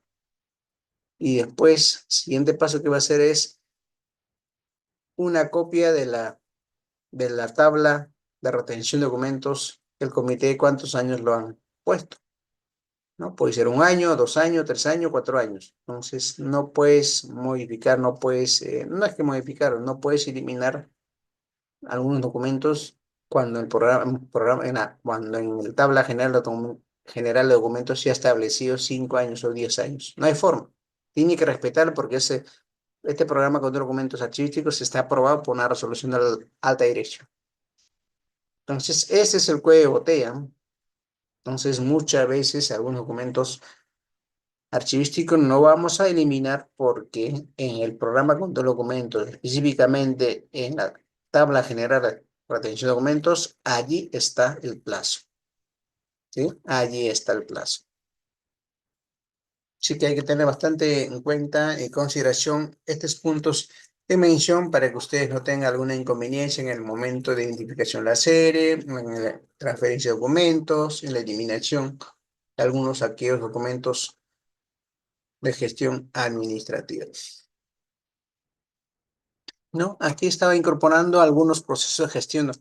y después, siguiente paso que va a hacer es una copia de la tabla de retención de documentos, el comité cuántos años lo han puesto. ¿No? Puede ser 1 año, 2 años, 3 años, 4 años. Entonces, no puedes modificar, no es que modificar, no puedes eliminar algunos documentos cuando cuando en el tabla general de documentos se ha establecido 5 años o 10 años. No hay forma. Tiene que respetar porque este programa con documentos archivísticos está aprobado por una resolución de la alta dirección. Entonces, ese es el cuello de botella. Entonces, muchas veces algunos documentos archivístico no vamos a eliminar porque en el programa con documentos, específicamente en la tabla general de retención de documentos, allí está el plazo. ¿Sí? Allí está el plazo. Sí que hay que tener bastante en cuenta y consideración estos puntos de mención para que ustedes no tengan alguna inconveniencia en el momento de identificación de la serie, en la transferencia de documentos, en la eliminación de algunos aquellos documentos de gestión administrativa. ¿No? Aquí estaba incorporando algunos procesos de gestión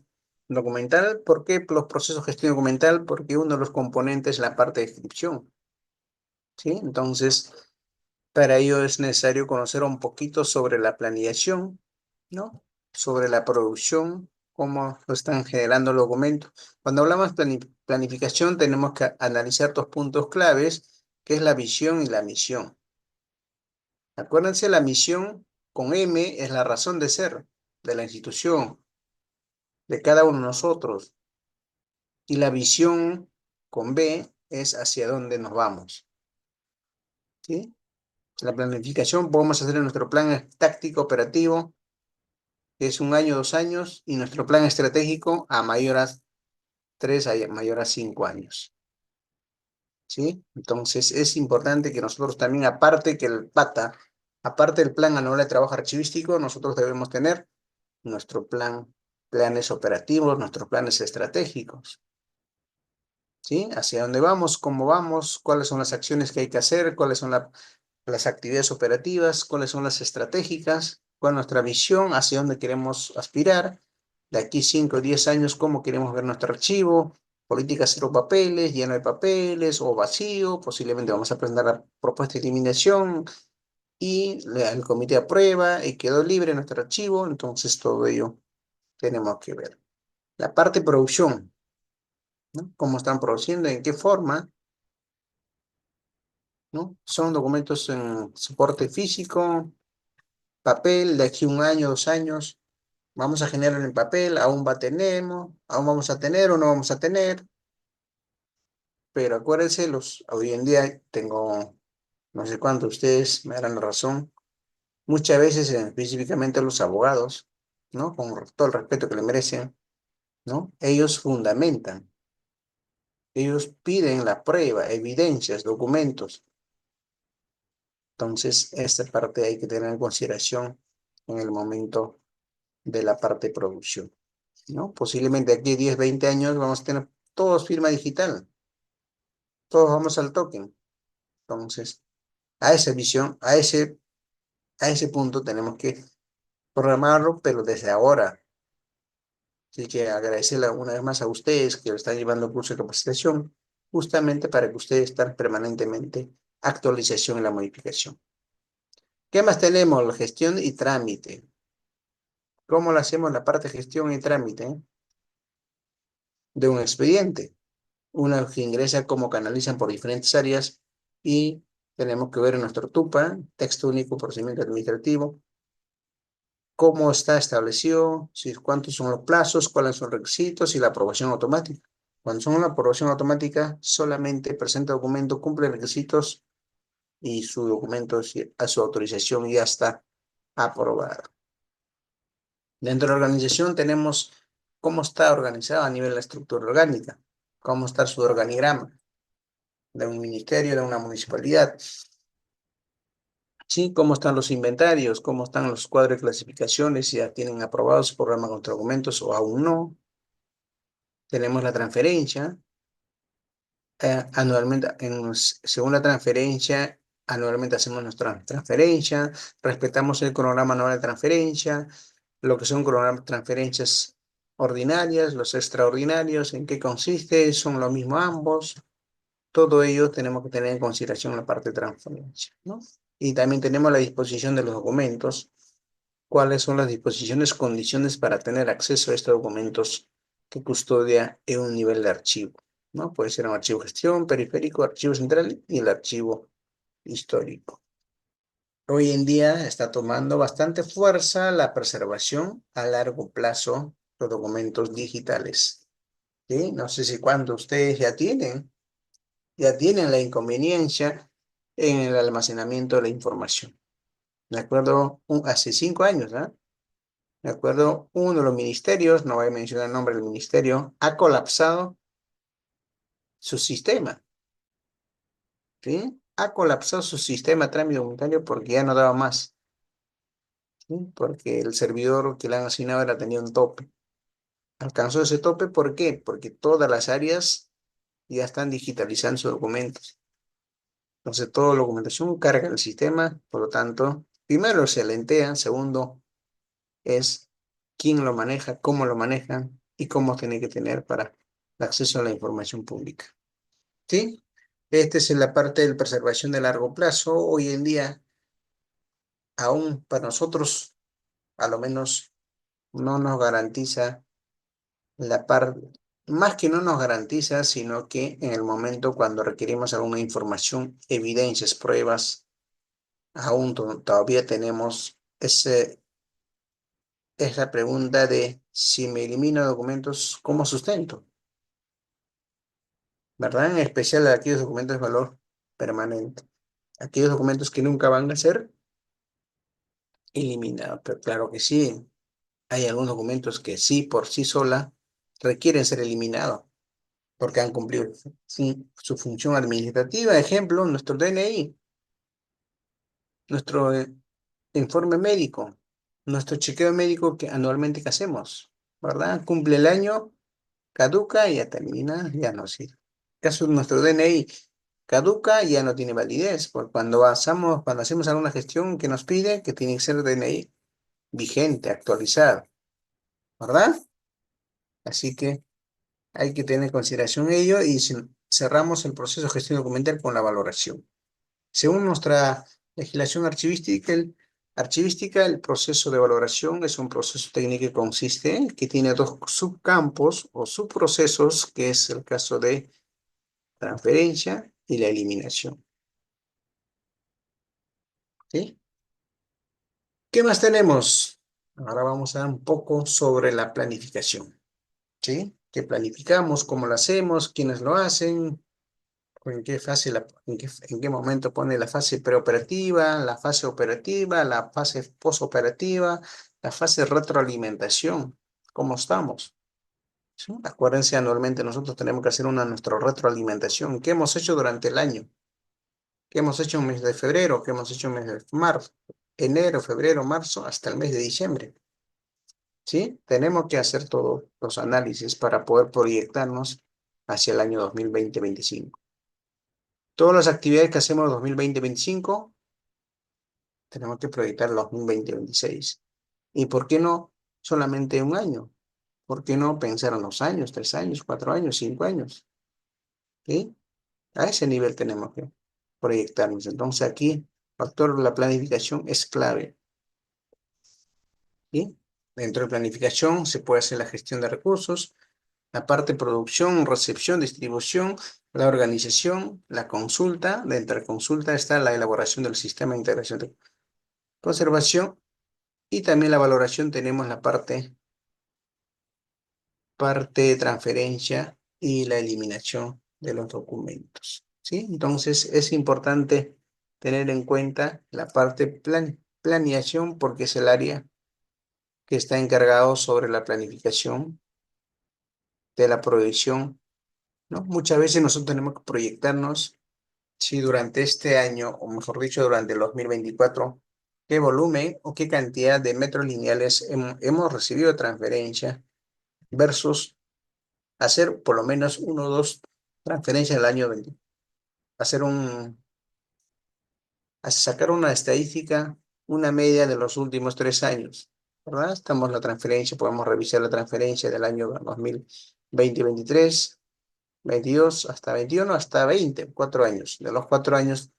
documental. ¿Por qué los procesos de gestión documental? Porque uno de los componentes es la parte de descripción, ¿sí? Entonces, para ello es necesario conocer un poquito sobre la planeación, ¿no? Sobre la producción, cómo lo están generando los documentos. Cuando hablamos de planificación, tenemos que analizar dos puntos claves, que es la visión y la misión. Acuérdense, la misión con M es la razón de ser de la institución, de cada uno de nosotros, y la visión con B es hacia dónde nos vamos, ¿sí? La planificación podemos hacer nuestro plan táctico operativo, que es 1 año, 2 años, y nuestro plan estratégico a mayor a 3, a mayor a 5 años, ¿sí? Entonces es importante que nosotros también, aparte que el PATA, aparte del plan anual de trabajo archivístico, nosotros debemos tener nuestro plan, planes operativos, nuestros planes estratégicos, ¿sí? Hacia dónde vamos, cómo vamos, cuáles son las acciones que hay que hacer, cuáles son las actividades operativas, cuáles son las estratégicas, cuál es nuestra visión, hacia dónde queremos aspirar, de aquí 5 o 10 años, cómo queremos ver nuestro archivo, política cero papeles, lleno de papeles o vacío, posiblemente vamos a presentar la propuesta de eliminación y el comité aprueba y quedó libre nuestro archivo, entonces todo ello tenemos que ver. La parte de producción, ¿no? ¿Cómo están produciendo? ¿En qué forma? ¿No? Son documentos en soporte físico, papel, de aquí 1 año, 2 años, vamos a generar en papel, aún vamos a tener o no vamos a tener, pero acuérdense, hoy en día tengo, no sé cuántos de ustedes me darán la razón, muchas veces, específicamente los abogados, ¿no? Con todo el respeto que le merecen, ¿no? Ellos fundamentan, ellos piden la prueba, evidencias, documentos. Entonces, esta parte hay que tener en consideración en el momento de la parte de producción, ¿no? Posiblemente aquí 10, 20 años vamos a tener todos firma digital, todos vamos al token. Entonces, a esa visión, a ese punto tenemos que programarlo, pero desde ahora. Así que agradecerle una vez más a ustedes que lo están llevando el curso de capacitación, justamente para que ustedes estén permanentemente actualización en la modificación. ¿Qué más tenemos? La gestión y trámite. ¿Cómo lo hacemos la parte de gestión y trámite de un expediente? Una que ingresa, cómo canalizan por diferentes áreas y tenemos que ver en nuestro TUPA, texto único procedimiento administrativo, cómo está establecido, si, cuántos son los plazos, cuáles son los requisitos y la aprobación automática. Cuando son una aprobación automática, solamente presenta documento, cumple requisitos y su documento, a su autorización ya está aprobado. Dentro de la organización tenemos cómo está organizada a nivel de la estructura orgánica, cómo está su organigrama de un ministerio, de una municipalidad, ¿sí? Cómo están los inventarios, cómo están los cuadros de clasificaciones, si ya tienen aprobados su programa contra documentos o aún no. Tenemos la transferencia, anualmente, según la transferencia, anualmente hacemos nuestra transferencia, respetamos el cronograma anual de transferencia, lo que son cronogramas de transferencias ordinarias, los extraordinarios, en qué consiste, son lo mismo ambos. Todo ello tenemos que tener en consideración la parte de transferencia, ¿no? Y también tenemos la disposición de los documentos, cuáles son las disposiciones, condiciones para tener acceso a estos documentos que custodia en un nivel de archivo, ¿no? Puede ser un archivo gestión, periférico, archivo central y el archivo histórico. Hoy en día está tomando bastante fuerza la preservación a largo plazo de documentos digitales, ¿sí? No sé si cuánto ustedes ya tienen la inconveniencia en el almacenamiento de la información. Me acuerdo hace 5 años, ¿ah? Me acuerdo uno de los ministerios, no voy a mencionar el nombre del ministerio, ha colapsado su sistema, ¿sí? ha colapsado su sistema de trámite documentario porque ya no daba más, ¿sí? Porque el servidor que le han asignado era tenía un tope. Alcanzó ese tope, ¿por qué? Porque todas las áreas ya están digitalizando sus documentos. Entonces, toda la documentación carga el sistema, por lo tanto, primero se lentea, segundo es quién lo maneja, cómo lo manejan y cómo tiene que tener para el acceso a la información pública. ¿Sí? Esta es la parte de la preservación de largo plazo. Hoy en día, aún para nosotros, a lo menos no nos garantiza la parte, más que no nos garantiza, sino que en el momento cuando requerimos alguna información, evidencias, pruebas, aún todavía tenemos esa pregunta de si me elimino documentos, ¿cómo sustento? ¿Verdad? En especial aquellos documentos de valor permanente, aquellos documentos que nunca van a ser eliminados. Pero claro que sí, hay algunos documentos que sí, por sí sola, requieren ser eliminados porque han cumplido su función administrativa. Ejemplo, nuestro DNI, nuestro informe médico, nuestro chequeo médico que anualmente que hacemos, ¿verdad? Cumple el año, caduca y ya termina, ya no sirve. Caso de nuestro DNI caduca y ya no tiene validez, porque cuando hacemos alguna gestión que nos pide, que tiene que ser DNI vigente, actualizado, ¿verdad? Así que hay que tener en consideración ello y cerramos el proceso de gestión documental con la valoración. Según nuestra legislación archivística, el proceso de valoración es un proceso técnico que consiste en que tiene dos subcampos o subprocesos, que es el caso de transferencia y la eliminación. ¿Sí? ¿Qué más tenemos? Ahora vamos a ver un poco sobre la planificación. ¿Sí? ¿Qué planificamos? ¿Cómo lo hacemos? ¿Quiénes lo hacen? ¿En qué fase, en qué momento pone la fase preoperativa, la fase operativa, la fase posoperativa, la fase de retroalimentación? ¿Cómo estamos? ¿Sí? Acuérdense, anualmente nosotros tenemos que hacer una nuestra retroalimentación. ¿Qué hemos hecho durante el año? ¿Qué hemos hecho en el mes de febrero? ¿Qué hemos hecho en el mes de marzo? Enero, febrero, marzo, hasta el mes de diciembre. ¿Sí? Tenemos que hacer todos los análisis para poder proyectarnos hacia el año 2020-2025. Todas las actividades que hacemos en 2020-2025 tenemos que proyectar el 2020-2026. ¿Y por qué no solamente un año? ¿Por qué no pensar en 2 años, 3 años, 4 años, 5 años? ¿Sí? A ese nivel tenemos que proyectarnos. Entonces aquí el factor de la planificación es clave. ¿Sí? Dentro de planificación se puede hacer la gestión de recursos, la parte de producción, recepción, distribución, la organización, la consulta. Dentro de consulta está la elaboración del sistema de integración de conservación y también la valoración tenemos la parte de transferencia y la eliminación de los documentos. ¿Sí? Entonces es importante tener en cuenta la parte planeación porque es el área que está encargado sobre la planificación de la proyección, ¿no? Muchas veces nosotros tenemos que proyectarnos si durante este año, o mejor dicho, durante el 2024, qué volumen o qué cantidad de metros lineales hemos recibido de transferencia versus hacer por lo menos uno o dos transferencias al año 20. Hacer sacar una estadística, una media de los últimos 3 años, ¿verdad? Estamos en la transferencia, podemos revisar la transferencia del año 2020, 23, 22, hasta 21, hasta 20, 4 años. De los 4 años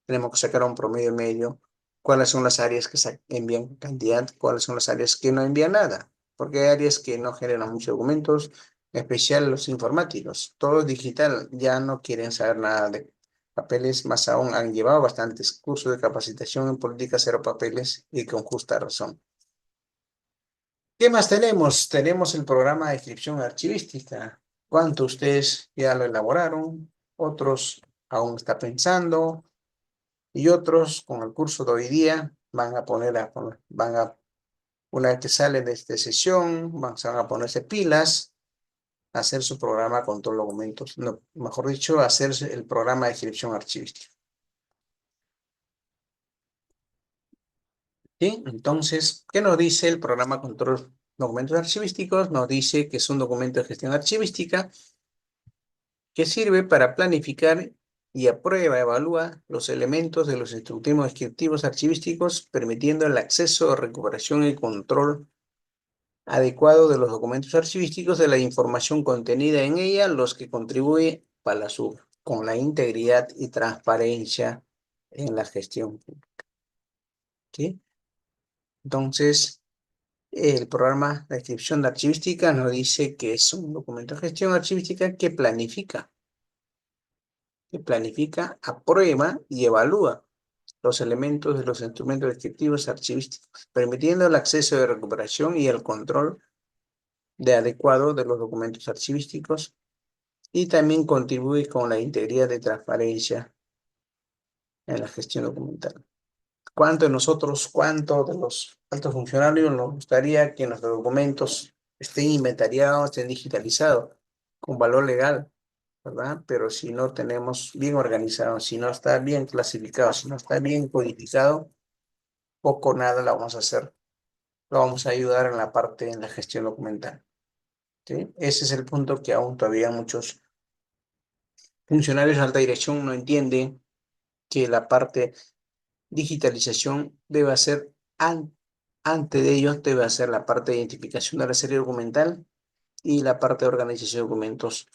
tenemos que sacar un promedio medio. ¿Cuáles son las áreas que envían cantidad? ¿Cuáles son las áreas que no envían nada? Porque hay áreas que no generan muchos documentos, en especial los informáticos. Todo es digital, ya no quieren saber nada de papeles, más aún han llevado bastantes cursos de capacitación en política cero papeles y con justa razón. ¿Qué más tenemos? Tenemos el programa de inscripción archivística. ¿Cuántos de ustedes ya lo elaboraron? Otros aún está pensando. Y otros con el curso de hoy día una vez que salen de esta sesión, se van a ponerse pilas, a hacer su programa con todos los documentos, no, mejor dicho, hacerse el programa de inscripción archivística. ¿Sí? Entonces, ¿qué nos dice el programa Control Documentos Archivísticos? Nos dice que es un documento de gestión archivística que sirve para planificar y aprueba, evalúa los elementos de los instructivos descriptivos archivísticos, permitiendo el acceso, recuperación y control adecuado de los documentos archivísticos de la información contenida en ella, los que contribuyen para con la integridad y transparencia en la gestión pública. ¿Sí? Entonces, el programa de descripción de archivística nos dice que es un documento de gestión archivística que planifica, aprueba y evalúa los elementos de los instrumentos descriptivos archivísticos, permitiendo el acceso de recuperación y el control de adecuado de los documentos archivísticos y también contribuye con la integridad de transparencia en la gestión documental. ¿Cuánto de los altos funcionarios nos gustaría que nuestros documentos estén inventariados, estén digitalizados, con valor legal, ¿verdad? Pero si no tenemos bien organizado, si no está bien clasificado, si no está bien codificado, poco o nada la vamos a hacer. Lo vamos a ayudar en la parte, en la gestión documental. ¿Sí? Ese es el punto que aún todavía muchos funcionarios de alta dirección no entienden, que la parte digitalización debe hacer, antes de ello, debe hacer la parte de identificación de la serie documental y la parte de organización de documentos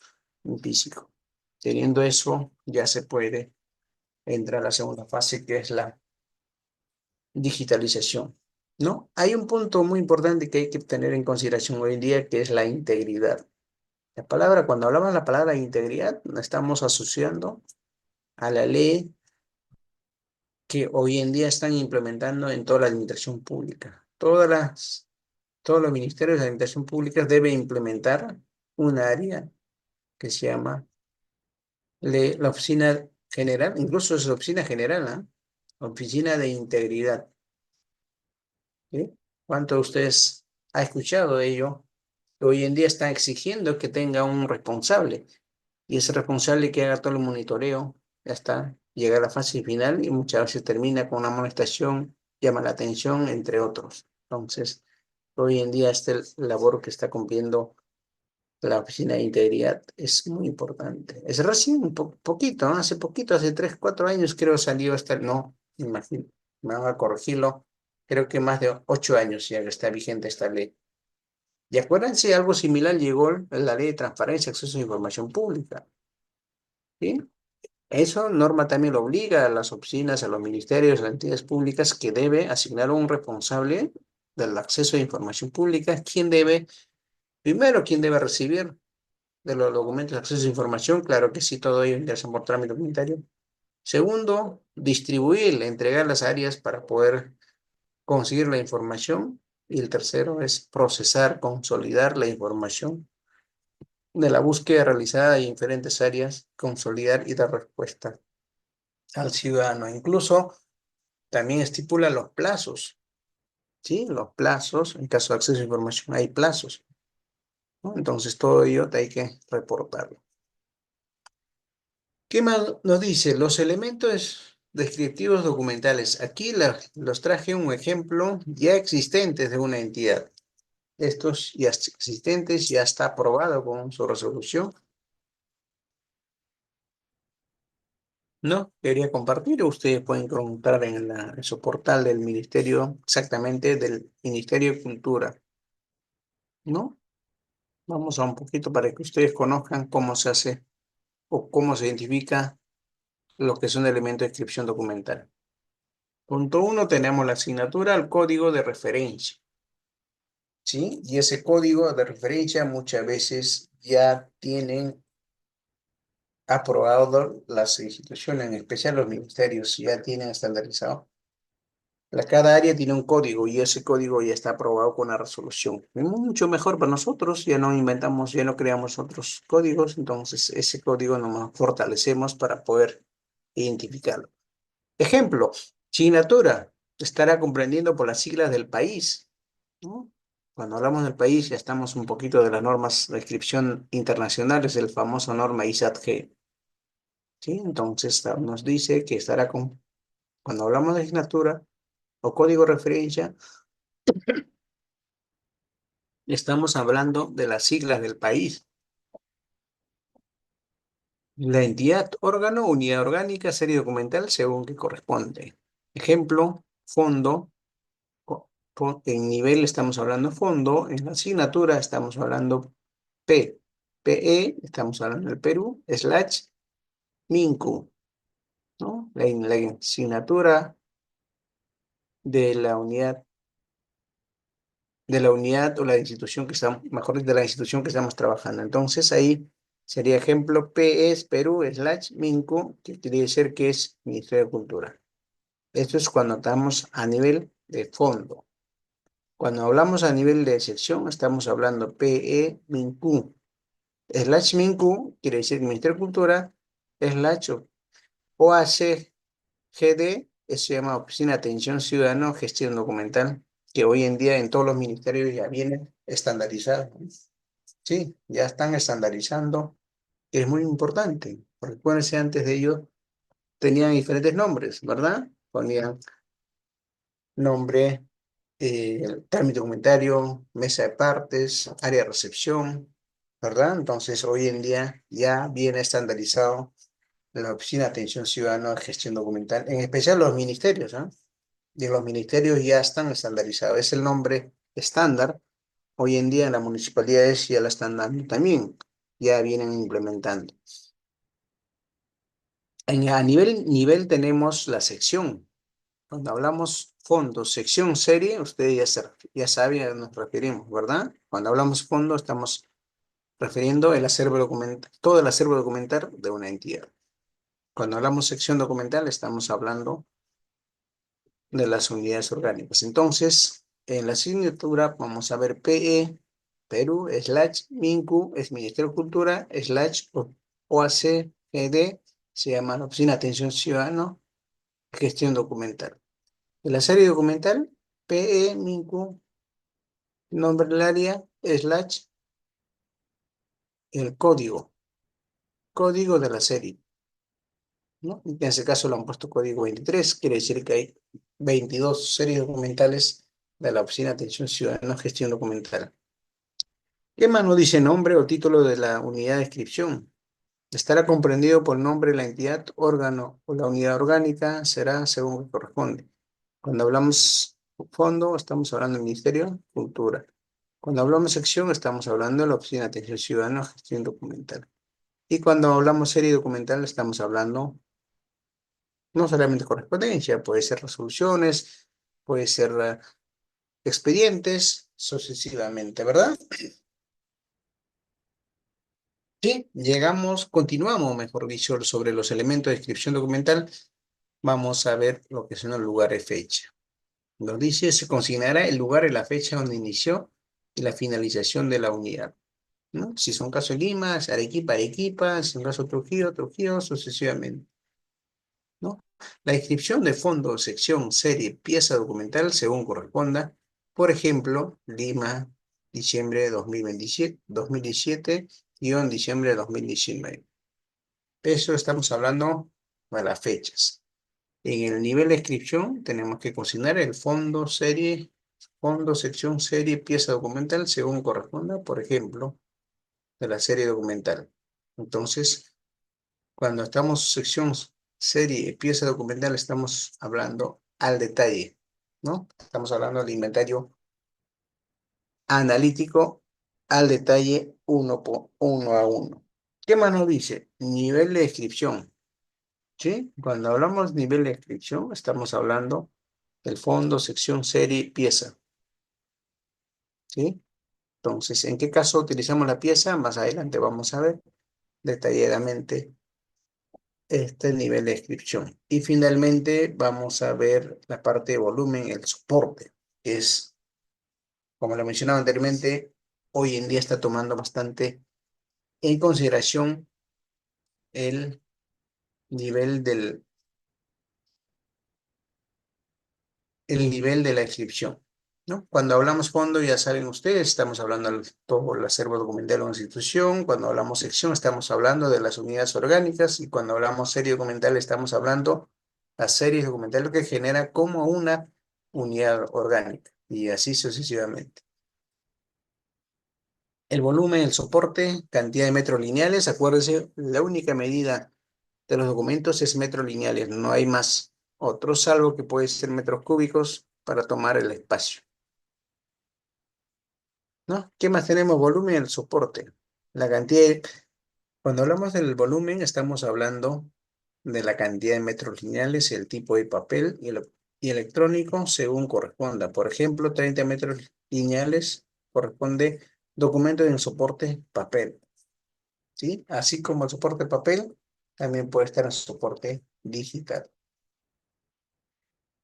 en físico. Teniendo eso, ya se puede entrar a la segunda fase, que es la digitalización, ¿no? Hay un punto muy importante que hay que tener en consideración hoy en día, que es la integridad. Cuando hablamos de la palabra integridad, la estamos asociando a la ley que hoy en día están implementando en toda la administración pública. Todos los ministerios de administración pública deben implementar un área que se llama la Oficina General, incluso es la Oficina General, ¿ah? Oficina de Integridad. ¿Sí? ¿Cuánto de ustedes ha escuchado de ello? Hoy en día están exigiendo que tenga un responsable, y ese responsable que haga todo el monitoreo, ya está, llega a la fase final y muchas veces termina con una amonestación, llama la atención, entre otros. Entonces, hoy en día este labor que está cumpliendo la Oficina de Integridad es muy importante. Es recién, un poquito, ¿no? Hace poquito, hace 3, 4 años creo salió no, me imagino, me van a corregirlo, creo que más de 8 años ya que está vigente esta ley. Y acuérdense, algo similar llegó la Ley de Transparencia y Acceso a Información Pública, ¿sí? Eso norma también lo obliga a las oficinas, a los ministerios, a las entidades públicas, que debe asignar un responsable del acceso a información pública, primero, quién debe recibir de los documentos de acceso a información, claro que sí, todo ello ingresa por trámite documentario. Segundo, distribuir, entregar las áreas para poder conseguir la información. Y el tercero es procesar, consolidar la información de la búsqueda realizada en diferentes áreas, consolidar y dar respuesta al ciudadano. Incluso también estipula los plazos, ¿sí? Los plazos, en caso de acceso a información hay plazos, ¿no? Entonces todo ello hay que reportarlo. ¿Qué más nos dice? Los elementos descriptivos documentales. Aquí los traje un ejemplo ya existentes de una entidad. Estos ya existentes ya está aprobado con su resolución. ¿No? Quería compartir. Ustedes pueden encontrar en su portal del Ministerio, exactamente del Ministerio de Cultura, ¿no? Vamos a un poquito para que ustedes conozcan cómo se hace o cómo se identifica lo que es un elemento de descripción documental. Punto uno, tenemos la asignatura al código de referencia, ¿sí? Y ese código de referencia muchas veces ya tienen aprobado las instituciones, en especial los ministerios, ya tienen estandarizado. Cada área tiene un código y ese código ya está aprobado con la resolución. Es mucho mejor para nosotros, ya no inventamos, ya no creamos otros códigos, entonces ese código nos fortalecemos para poder identificarlo. Ejemplo, signatura estará comprendiendo por las siglas del país, ¿no? Cuando hablamos del país ya estamos un poquito de las normas de inscripción internacionales, el famoso norma ISAT-G, ¿sí? Entonces nos dice que cuando hablamos de signatura, o código de referencia, estamos hablando de las siglas del país. La entidad, órgano, unidad orgánica, serie documental, según que corresponde. Ejemplo, fondo. En nivel estamos hablando fondo, en la asignatura estamos hablando PE, estamos hablando del Perú, slash MINCU, ¿no? La asignatura de la unidad, o la institución que estamos, mejor de la institución que estamos trabajando. Entonces ahí sería ejemplo, PE es Perú, slash MINCU, que quiere decir que es Ministerio de Cultura. Esto es cuando estamos a nivel de fondo. Cuando hablamos a nivel de sección, estamos hablando PE MINCU. Slash MINCU quiere decir Ministerio de Cultura, slash OACGD, eso se llama Oficina de Atención Ciudadana, Gestión Documental, que hoy en día en todos los ministerios ya vienen estandarizados, ¿no? Sí, ya están estandarizando, que es muy importante, porque acuérdense, antes de ellos tenían diferentes nombres, ¿verdad? Ponían nombre, trámite documentario, mesa de partes, área de recepción, ¿verdad? Entonces, hoy en día ya viene estandarizado la Oficina de Atención Ciudadana de Gestión Documental, en especial los ministerios, ¿ah? Y los ministerios ya están estandarizados. Es el nombre estándar. Hoy en día en las municipalidades ya la están dando también, ya vienen implementando. A nivel tenemos la sección. Cuando hablamos fondo, sección, serie, ustedes ya saben a qué nos referimos, ¿verdad? Cuando hablamos fondo, estamos refiriendo el acervo documental, todo el acervo documental de una entidad. Cuando hablamos sección documental, estamos hablando de las unidades orgánicas. Entonces, en la asignatura vamos a ver PE, Perú, slash MINCU, es Ministerio de Cultura, slash OACGD, se llama la Oficina de Atención Ciudadana, Gestión Documental. En la serie documental, PE, MINCU, nombre del área, slash, el código de la serie, ¿no? En ese caso lo han puesto código 23, quiere decir que hay 22 series documentales de la Oficina de Atención Ciudadana, Gestión Documental. ¿Qué más nos dice nombre o título de la unidad de inscripción? Estará comprendido por el nombre de la entidad, órgano o la unidad orgánica, será según que corresponde. Cuando hablamos fondo, estamos hablando del Ministerio de Cultura. Cuando hablamos sección, estamos hablando de la Oficina de Atención Ciudadana, Gestión Documental. Y cuando hablamos serie documental, estamos hablando no solamente correspondencia, puede ser resoluciones, puede ser expedientes, sucesivamente, ¿verdad? Sí, continuamos, mejor dicho, sobre los elementos de descripción documental. Vamos a ver lo que son los lugares fecha. Nos dice, se consignará el lugar y la fecha donde inició y la finalización de la unidad, ¿no? Si son casos Lima, es Arequipa, Arequipa, si son casos Trujillo, Trujillo, sucesivamente, ¿no? La inscripción de fondo, sección, serie, pieza documental, según corresponda. Por ejemplo, Lima, diciembre de 2017, diciembre de 2019. Eso estamos hablando de las fechas. En el nivel de inscripción tenemos que consignar el fondo, sección, serie, pieza documental, según corresponda, por ejemplo, de la serie documental. Entonces, cuando estamos sección, serie, pieza documental, estamos hablando al detalle, ¿no? Estamos hablando del inventario analítico al detalle uno a uno. ¿Qué más nos dice? Nivel de descripción, ¿sí? Cuando hablamos nivel de descripción, estamos hablando del fondo, sección, serie, pieza, ¿sí? Entonces, ¿en qué caso utilizamos la pieza? Más adelante vamos a ver detalladamente este nivel de descripción. Y finalmente vamos a ver la parte de volumen, el soporte, que es, como lo mencionaba anteriormente, hoy en día está tomando bastante en consideración el nivel de la inscripción, ¿no? Cuando hablamos fondo, ya saben ustedes, estamos hablando de todo el acervo documental de una institución. Cuando hablamos sección, estamos hablando de las unidades orgánicas. Y cuando hablamos serie documental, estamos hablando de las series documentales que genera como una unidad orgánica, y así sucesivamente. El volumen, el soporte, cantidad de metros lineales. Acuérdense, la única medida de los documentos es metros lineales, no hay más otro, salvo que puede ser metros cúbicos para tomar el espacio, ¿no? ¿Qué más tenemos? Volumen, el soporte. La cantidad Cuando hablamos del volumen, estamos hablando de la cantidad de metros lineales, el tipo de papel y electrónico según corresponda. Por ejemplo, 30 metros lineales corresponde documento en soporte papel, ¿sí? Así como el soporte papel, también puede estar en soporte digital.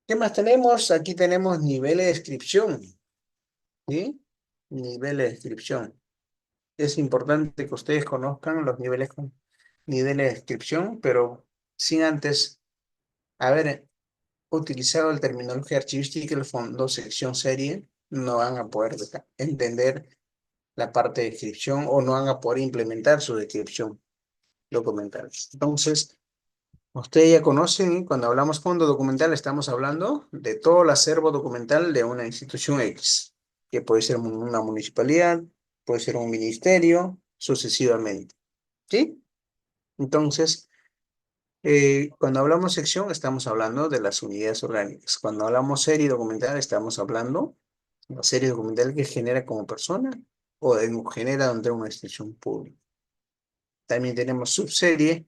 ¿Qué más tenemos? Aquí tenemos niveles de descripción, ¿sí? Niveles de descripción. Es importante que ustedes conozcan los niveles de descripción, pero sin antes haber utilizado la terminología archivística, el fondo, sección, serie, no van a poder entender la parte de descripción o no van a poder implementar su descripción documental. Entonces, ustedes ya conocen, cuando hablamos fondo documental, estamos hablando de todo el acervo documental de una institución X, que puede ser una municipalidad, puede ser un ministerio, sucesivamente. ¿Sí? Entonces, cuando hablamos sección, estamos hablando de las unidades orgánicas. Cuando hablamos serie documental, estamos hablando de la serie documental que genera como persona o genera donde una institución pública. También tenemos subserie,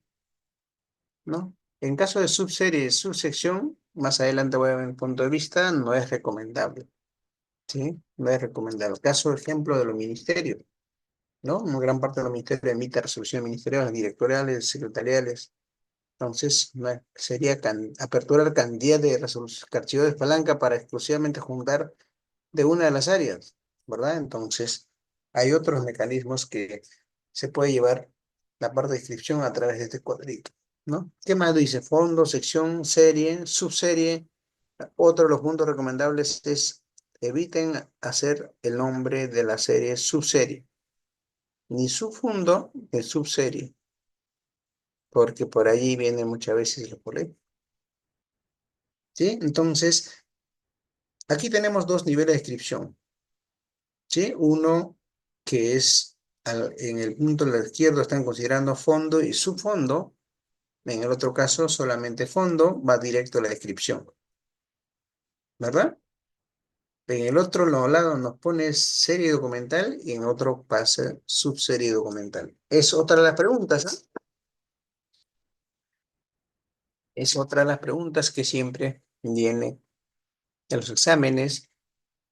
¿no? En caso de subserie y subsección, más adelante voy a ver mi punto de vista, no es recomendable, ¿sí? No es recomendable. Caso ejemplo de los ministerios, ¿no? Una gran parte de los ministerios emite resoluciones ministeriales, directoriales, secretariales. Entonces, sería aperturar cantidad de archivos de palanca para exclusivamente juntar de una de las áreas, ¿verdad? Entonces, hay otros mecanismos que se puede llevar la parte de inscripción a través de este cuadrito, ¿no? ¿Qué más dice? Fondo, sección, serie, subserie. Otro de los puntos recomendables es eviten hacer el nombre de la serie subserie, ni subfondo ni subserie, porque por allí viene muchas veces la polémica. ¿Sí? Entonces, aquí tenemos dos niveles de descripción, ¿sí? Uno que es en el punto de la izquierda están considerando fondo y subfondo. En el otro caso, solamente fondo va directo a la descripción, ¿verdad? En el otro lado nos pone serie documental y en otro pasa subserie documental. Es otra de las preguntas, ¿ah? Es otra de las preguntas que siempre viene en los exámenes.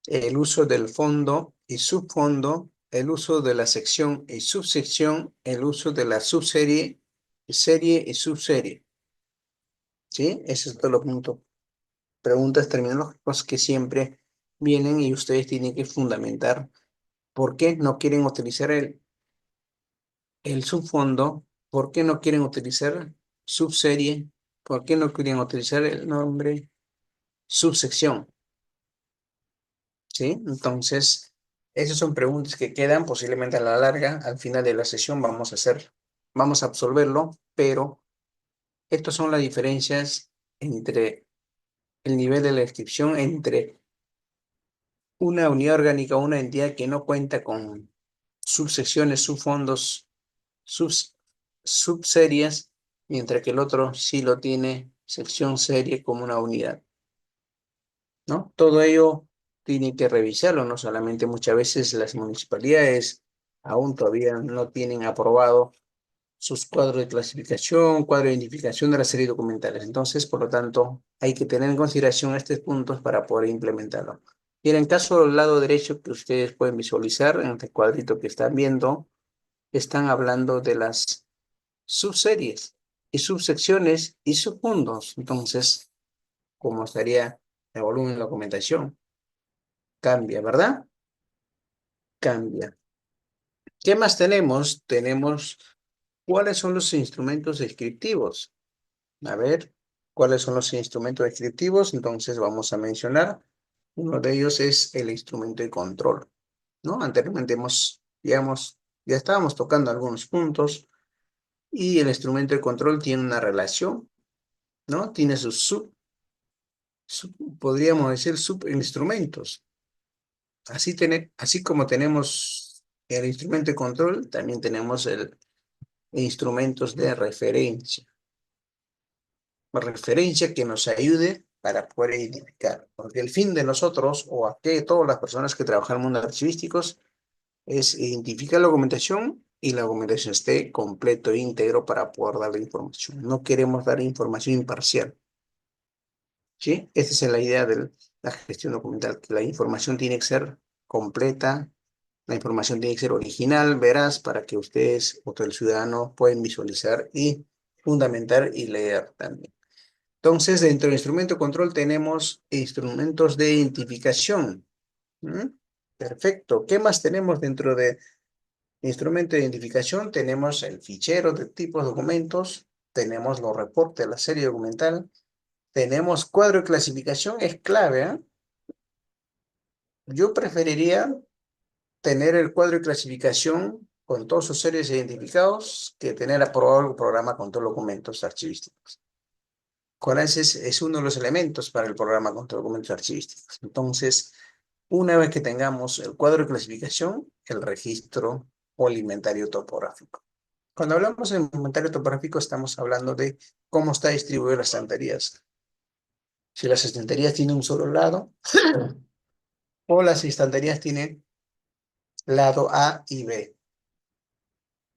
El uso del fondo y subfondo, el uso de la sección y subsección, el uso de la subserie, serie y subserie. ¿Sí? Esos son los puntos, preguntas terminológicas que siempre vienen y ustedes tienen que fundamentar por qué no quieren utilizar el subfondo, por qué no quieren utilizar subserie, por qué no quieren utilizar el nombre subsección. ¿Sí? Entonces, esas son preguntas que quedan posiblemente a la larga, al final de la sesión vamos a absolverlo, pero estas son las diferencias entre el nivel de la descripción entre una unidad orgánica o una entidad que no cuenta con subsecciones, subfondos, subs, subseries, mientras que el otro sí lo tiene sección serie como una unidad, ¿no? Todo ello tiene que revisarlo, no solamente muchas veces las municipalidades aún todavía no tienen aprobado sus cuadros de clasificación, cuadro de identificación de las series documentales. Entonces, por lo tanto, hay que tener en consideración estos puntos para poder implementarlo. Y en el caso del lado derecho que ustedes pueden visualizar en este cuadrito que están viendo, están hablando de las subseries y subsecciones y subpuntos. Entonces, como estaría el volumen de la documentación, cambia, ¿verdad? Cambia. ¿Qué más tenemos? Tenemos cuáles son los instrumentos descriptivos. A ver, ¿cuáles son los instrumentos descriptivos? Entonces vamos a mencionar. Uno de ellos es el instrumento de control, ¿no? Anteriormente ya estábamos tocando algunos puntos y el instrumento de control tiene una relación, ¿no? Tiene sus podríamos decir subinstrumentos. Así como tenemos el instrumento de control, también tenemos el instrumentos de referencia. Referencia que nos ayude para poder identificar. Porque el fin de nosotros, o aquí de todas las personas que trabajan en el mundo archivísticos, es identificar la documentación y la documentación esté completo e íntegro para poder dar la información. No queremos dar información imparcial. ¿Sí? Esa es la idea de la gestión documental, que la información tiene que ser completa, la información tiene que ser original, veraz, para que ustedes o todo el ciudadano puedan visualizar y fundamentar y leer también. Entonces, dentro del instrumento de control tenemos instrumentos de identificación. ¿Mm? Perfecto. ¿Qué más tenemos dentro de instrumento de identificación? Tenemos el fichero de tipos de documentos, tenemos los reportes de la serie documental, tenemos cuadro de clasificación, es clave, ¿eh? Yo preferiría tener el cuadro de clasificación con todos sus series identificados que tener aprobado el programa con todos los documentos archivísticos. Corazes es uno de los elementos para el programa con documentos archivísticos. Entonces, una vez que tengamos el cuadro de clasificación, el registro o el inventario topográfico. Cuando hablamos de inventario topográfico, estamos hablando de cómo está distribuido las estanterías. Si las estanterías tienen un solo lado, o las estanterías tienen lado A y B,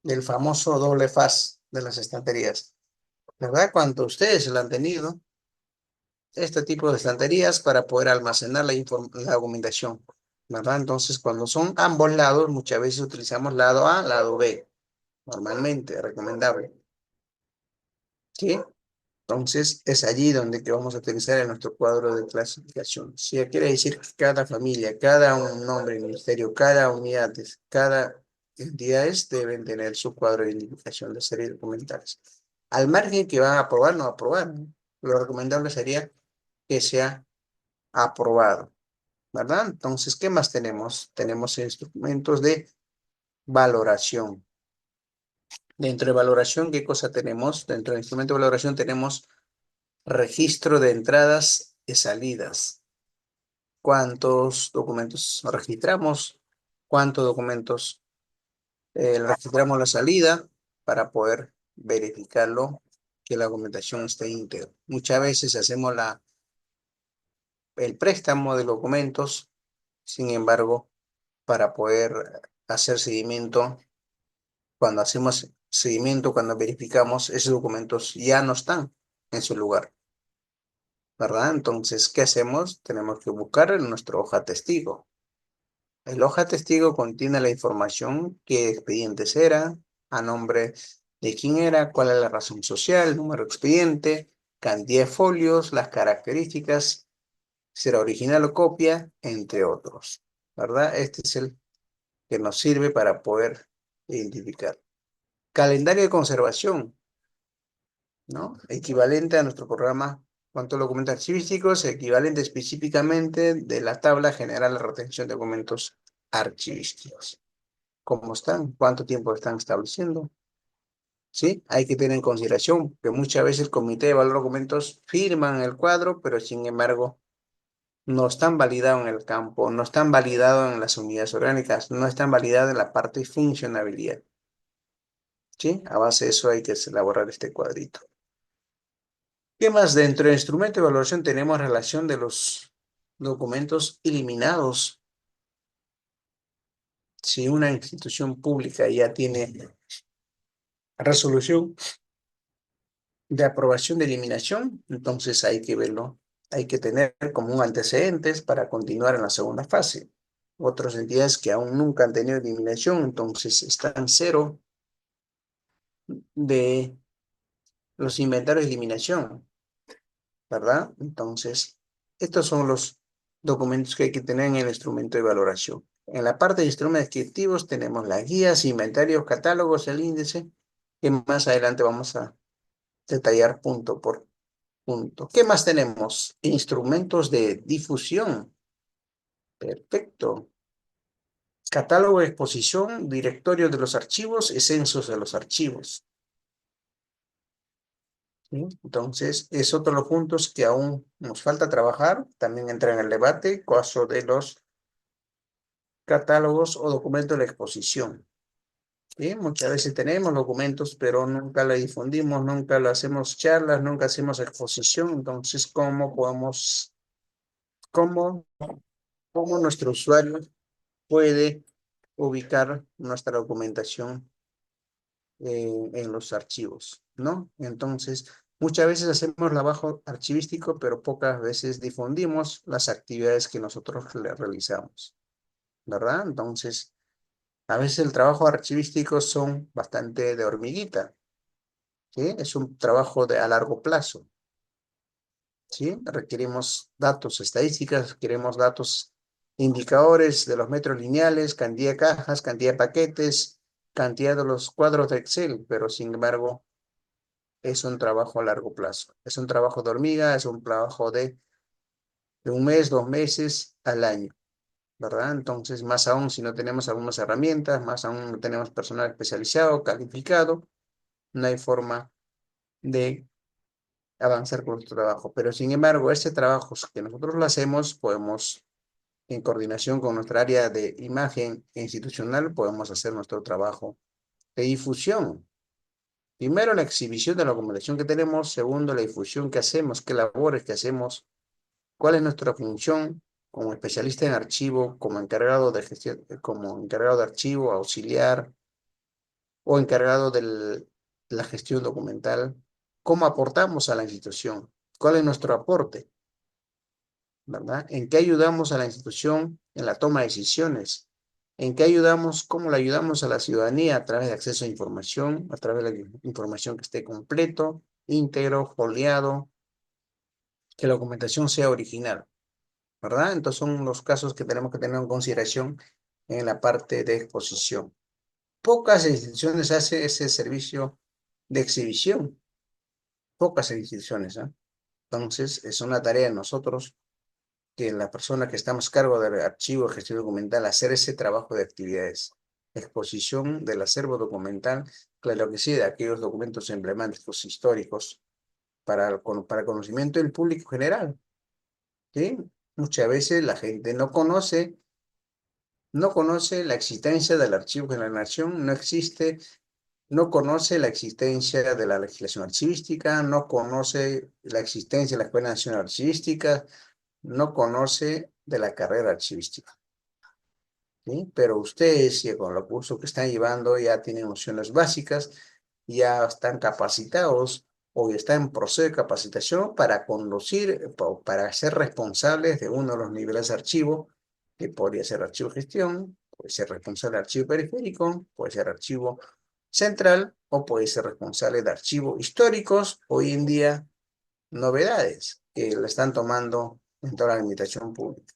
del famoso doble faz de las estanterías. ¿Verdad? Cuando ustedes lo han tenido, este tipo de estanterías para poder almacenar la documentación, ¿verdad? Entonces, cuando son ambos lados, muchas veces utilizamos lado A, lado B, normalmente, recomendable, ¿sí? Entonces, es allí donde que vamos a utilizar en nuestro cuadro de clasificación. Sí, quiere decir que cada familia, cada un nombre, ministerio, cada unidad, cada entidades deben tener su cuadro de identificación de serie documentales. Al margen que van a aprobar, no aprobar, ¿no? Lo recomendable sería que sea aprobado, ¿verdad? Entonces, ¿qué más tenemos? Tenemos instrumentos de valoración. Dentro de valoración, ¿qué cosa tenemos? Dentro del instrumento de valoración tenemos registro de entradas y salidas. ¿Cuántos documentos registramos? ¿Cuántos documentos registramos la salida para poder verificarlo, que la documentación esté íntegra? Muchas veces hacemos el préstamo de documentos, sin embargo, para poder hacer seguimiento, cuando hacemos seguimiento, cuando verificamos, esos documentos ya no están en su lugar, ¿verdad? Entonces, ¿qué hacemos? Tenemos que buscar en nuestra hoja testigo. El hoja testigo contiene la información, qué expedientes era, a nombre de quién era, cuál es la razón social, número de expediente, cantidad de folios, las características, si era original o copia, entre otros, ¿verdad? Este es el que nos sirve para poder identificar. Calendario de conservación, ¿no? Equivalente a nuestro programa cuanto a documentos archivísticos, equivalente específicamente de la tabla general de retención de documentos archivísticos. ¿Cómo están? ¿Cuánto tiempo están estableciendo? ¿Sí? Hay que tener en consideración que muchas veces el Comité de Valor de Documentos firman el cuadro, pero sin embargo no están validados en el campo, no están validados en las unidades orgánicas, no están validados en la parte de funcionabilidad. ¿Sí? A base de eso hay que elaborar este cuadrito. ¿Qué más? Dentro del instrumento de evaluación tenemos relación de los documentos eliminados. Si una institución pública ya tiene resolución de aprobación de eliminación, entonces hay que verlo, hay que tener como un antecedentes para continuar en la segunda fase. Otras entidades que aún nunca han tenido eliminación, entonces están cero de los inventarios de eliminación, ¿verdad? Entonces, estos son los documentos que hay que tener en el instrumento de valoración. En la parte de instrumentos descriptivos tenemos las guías, inventarios, catálogos, el índice, que más adelante vamos a detallar punto por punto. ¿Qué más tenemos? Instrumentos de difusión. Perfecto. Catálogo de exposición, directorio de los archivos y censos de los archivos. ¿sí? Entonces, es otro de los puntos que aún nos falta trabajar. También entra en el debate, caso de los catálogos o documentos de la exposición. ¿Sí? Muchas veces tenemos documentos, pero nunca los difundimos, nunca lo hacemos charlas, nunca hacemos exposición. Entonces, cómo, cómo nuestro usuario puede ubicar nuestra documentación en los archivos, ¿no? Entonces, muchas veces hacemos trabajo archivístico, pero pocas veces difundimos las actividades que nosotros le realizamos, ¿verdad? Entonces, a veces el trabajo archivístico son bastante de hormiguita, ¿sí? Es un trabajo a largo plazo, ¿sí? Requerimos datos estadísticas, queremos datos indicadores de los metros lineales, cantidad de cajas, cantidad de paquetes, cantidad de los cuadros de Excel, pero sin embargo es un trabajo a largo plazo. Es un trabajo de hormiga, es un trabajo de un mes, 2 meses al año, ¿verdad? Entonces, más aún si no tenemos algunas herramientas, más aún no tenemos personal especializado, calificado, no hay forma de avanzar con nuestro trabajo. Pero sin embargo, ese trabajo que nosotros lo hacemos, podemos, en coordinación con nuestra área de imagen institucional, podemos hacer nuestro trabajo de difusión. Primero, la exhibición de la documentación que tenemos. Segundo, la difusión que hacemos, qué labores que hacemos, cuál es nuestra función como especialista en archivo, como encargado de gestión, como encargado de archivo, auxiliar o encargado de la gestión documental. ¿Cómo aportamos a la institución? ¿Cuál es nuestro aporte? ¿Verdad? ¿En qué ayudamos a la institución en la toma de decisiones? ¿En qué ayudamos, cómo le ayudamos a la ciudadanía a través de acceso a información, a través de la información que esté completo, íntegro, foliado, que la documentación sea original, ¿verdad? Entonces son los casos que tenemos que tener en consideración en la parte de exposición. Pocas instituciones hacen ese servicio de exhibición, pocas instituciones, ¿eh? Entonces es una tarea de nosotros que la persona que estamos a cargo del archivo de gestión documental, hacer ese trabajo de actividades. Exposición del acervo documental, claro que sí, de aquellos documentos emblemáticos históricos para conocimiento del público general, ¿sí? Muchas veces la gente no conoce la existencia del Archivo de la Nación, no existe, no conoce la existencia de la legislación archivística, no conoce la existencia de la Escuela Nacional Archivística, no conoce de la carrera archivística, ¿sí? Pero ustedes, ya con los cursos que están llevando, ya tienen nociones básicas, ya están capacitados o ya están en proceso de capacitación para conducir, para ser responsables de uno de los niveles de archivo, que podría ser archivo de gestión, puede ser responsable de archivo periférico, puede ser archivo central o puede ser responsable de archivos históricos. Hoy en día, novedades que le están tomando en toda la administración pública.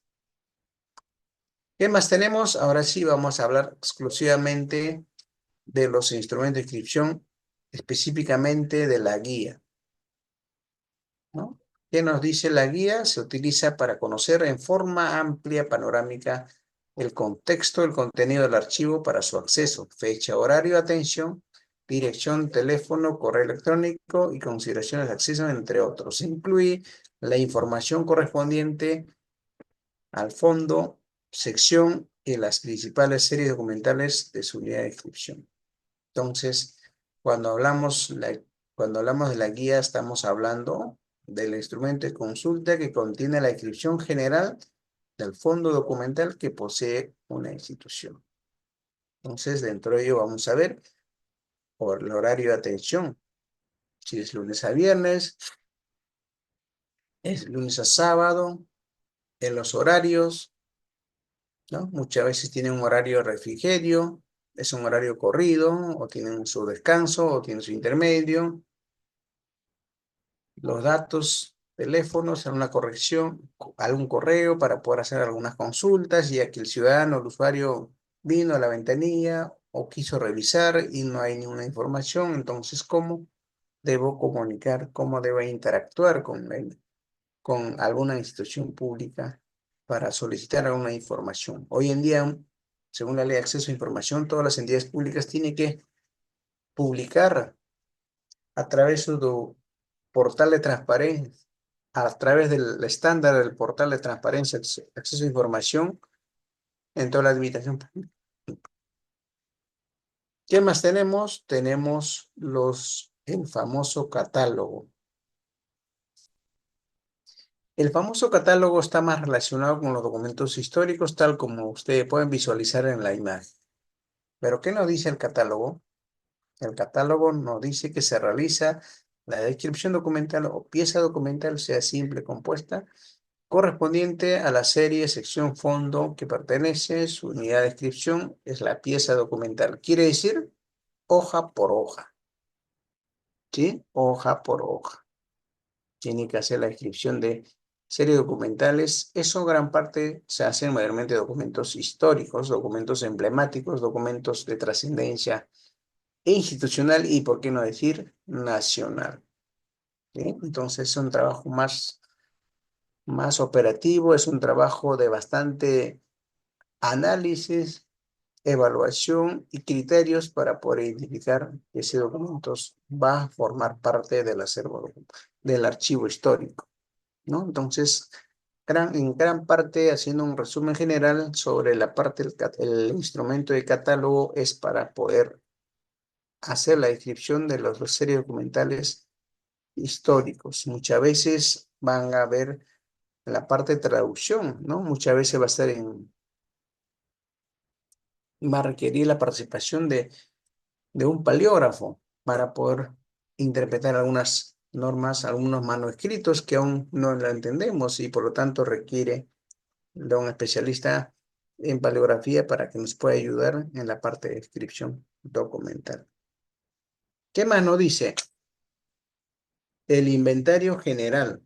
¿Qué más tenemos? Ahora sí vamos a hablar exclusivamente de los instrumentos de inscripción, específicamente de la guía, ¿no? ¿Qué nos dice la guía? Se utiliza para conocer en forma amplia, panorámica, el contexto, el contenido del archivo para su acceso, fecha, horario, atención, dirección, teléfono, correo electrónico y consideraciones de acceso, entre otros. Incluye la información correspondiente al fondo, sección y las principales series documentales de su unidad de inscripción. Entonces, cuando cuando hablamos de la guía, estamos hablando del instrumento de consulta que contiene la descripción general del fondo documental que posee una institución. Entonces, dentro de ello vamos a ver por el horario de atención, si es lunes a viernes, es lunes a sábado, en los horarios, ¿no? Muchas veces tienen un horario de refrigerio, es un horario corrido, o tienen su descanso, o tienen su intermedio. Los datos, teléfonos, una corrección, algún correo para poder hacer algunas consultas, ya que el ciudadano, el usuario, vino a la ventanilla o quiso revisar y no hay ninguna información. Entonces, ¿cómo debo comunicar, cómo debo interactuar con alguna institución pública para solicitar alguna información? Hoy en día, según la Ley de Acceso a Información, todas las entidades públicas tienen que publicar a través portal de transparencia, a través del estándar del portal de transparencia, acceso a información en toda la administración. ¿Qué más tenemos? Tenemos el famoso catálogo. El famoso catálogo está más relacionado con los documentos históricos, tal como ustedes pueden visualizar en la imagen. ¿Pero qué nos dice el catálogo? El catálogo nos dice que se realiza la descripción documental o pieza documental, sea simple, compuesta, correspondiente a la serie, sección, fondo que pertenece. Su unidad de descripción es la pieza documental. Quiere decir hoja por hoja, ¿sí? Hoja por hoja. Tiene que hacer la descripción de series documentales. Eso gran parte se hacen mayormente documentos históricos, documentos emblemáticos, documentos de trascendencia institucional y, por qué no decir, nacional. ¿Sí? Entonces es un trabajo más operativo, es un trabajo de bastante análisis, evaluación y criterios para poder identificar que ese documento va a formar parte del acervo, del archivo histórico, ¿no? Entonces, en gran parte, haciendo un resumen general sobre la parte el instrumento de catálogo es para poder hacer la descripción de los series documentales históricos. Muchas veces van a ver la parte de traducción, ¿no? Muchas veces va a requerir la participación de un paleógrafo para poder interpretar algunas normas, algunos manuscritos que aún no lo entendemos y por lo tanto requiere de un especialista en paleografía para que nos pueda ayudar en la parte de descripción documental. ¿Qué más nos dice? El inventario general,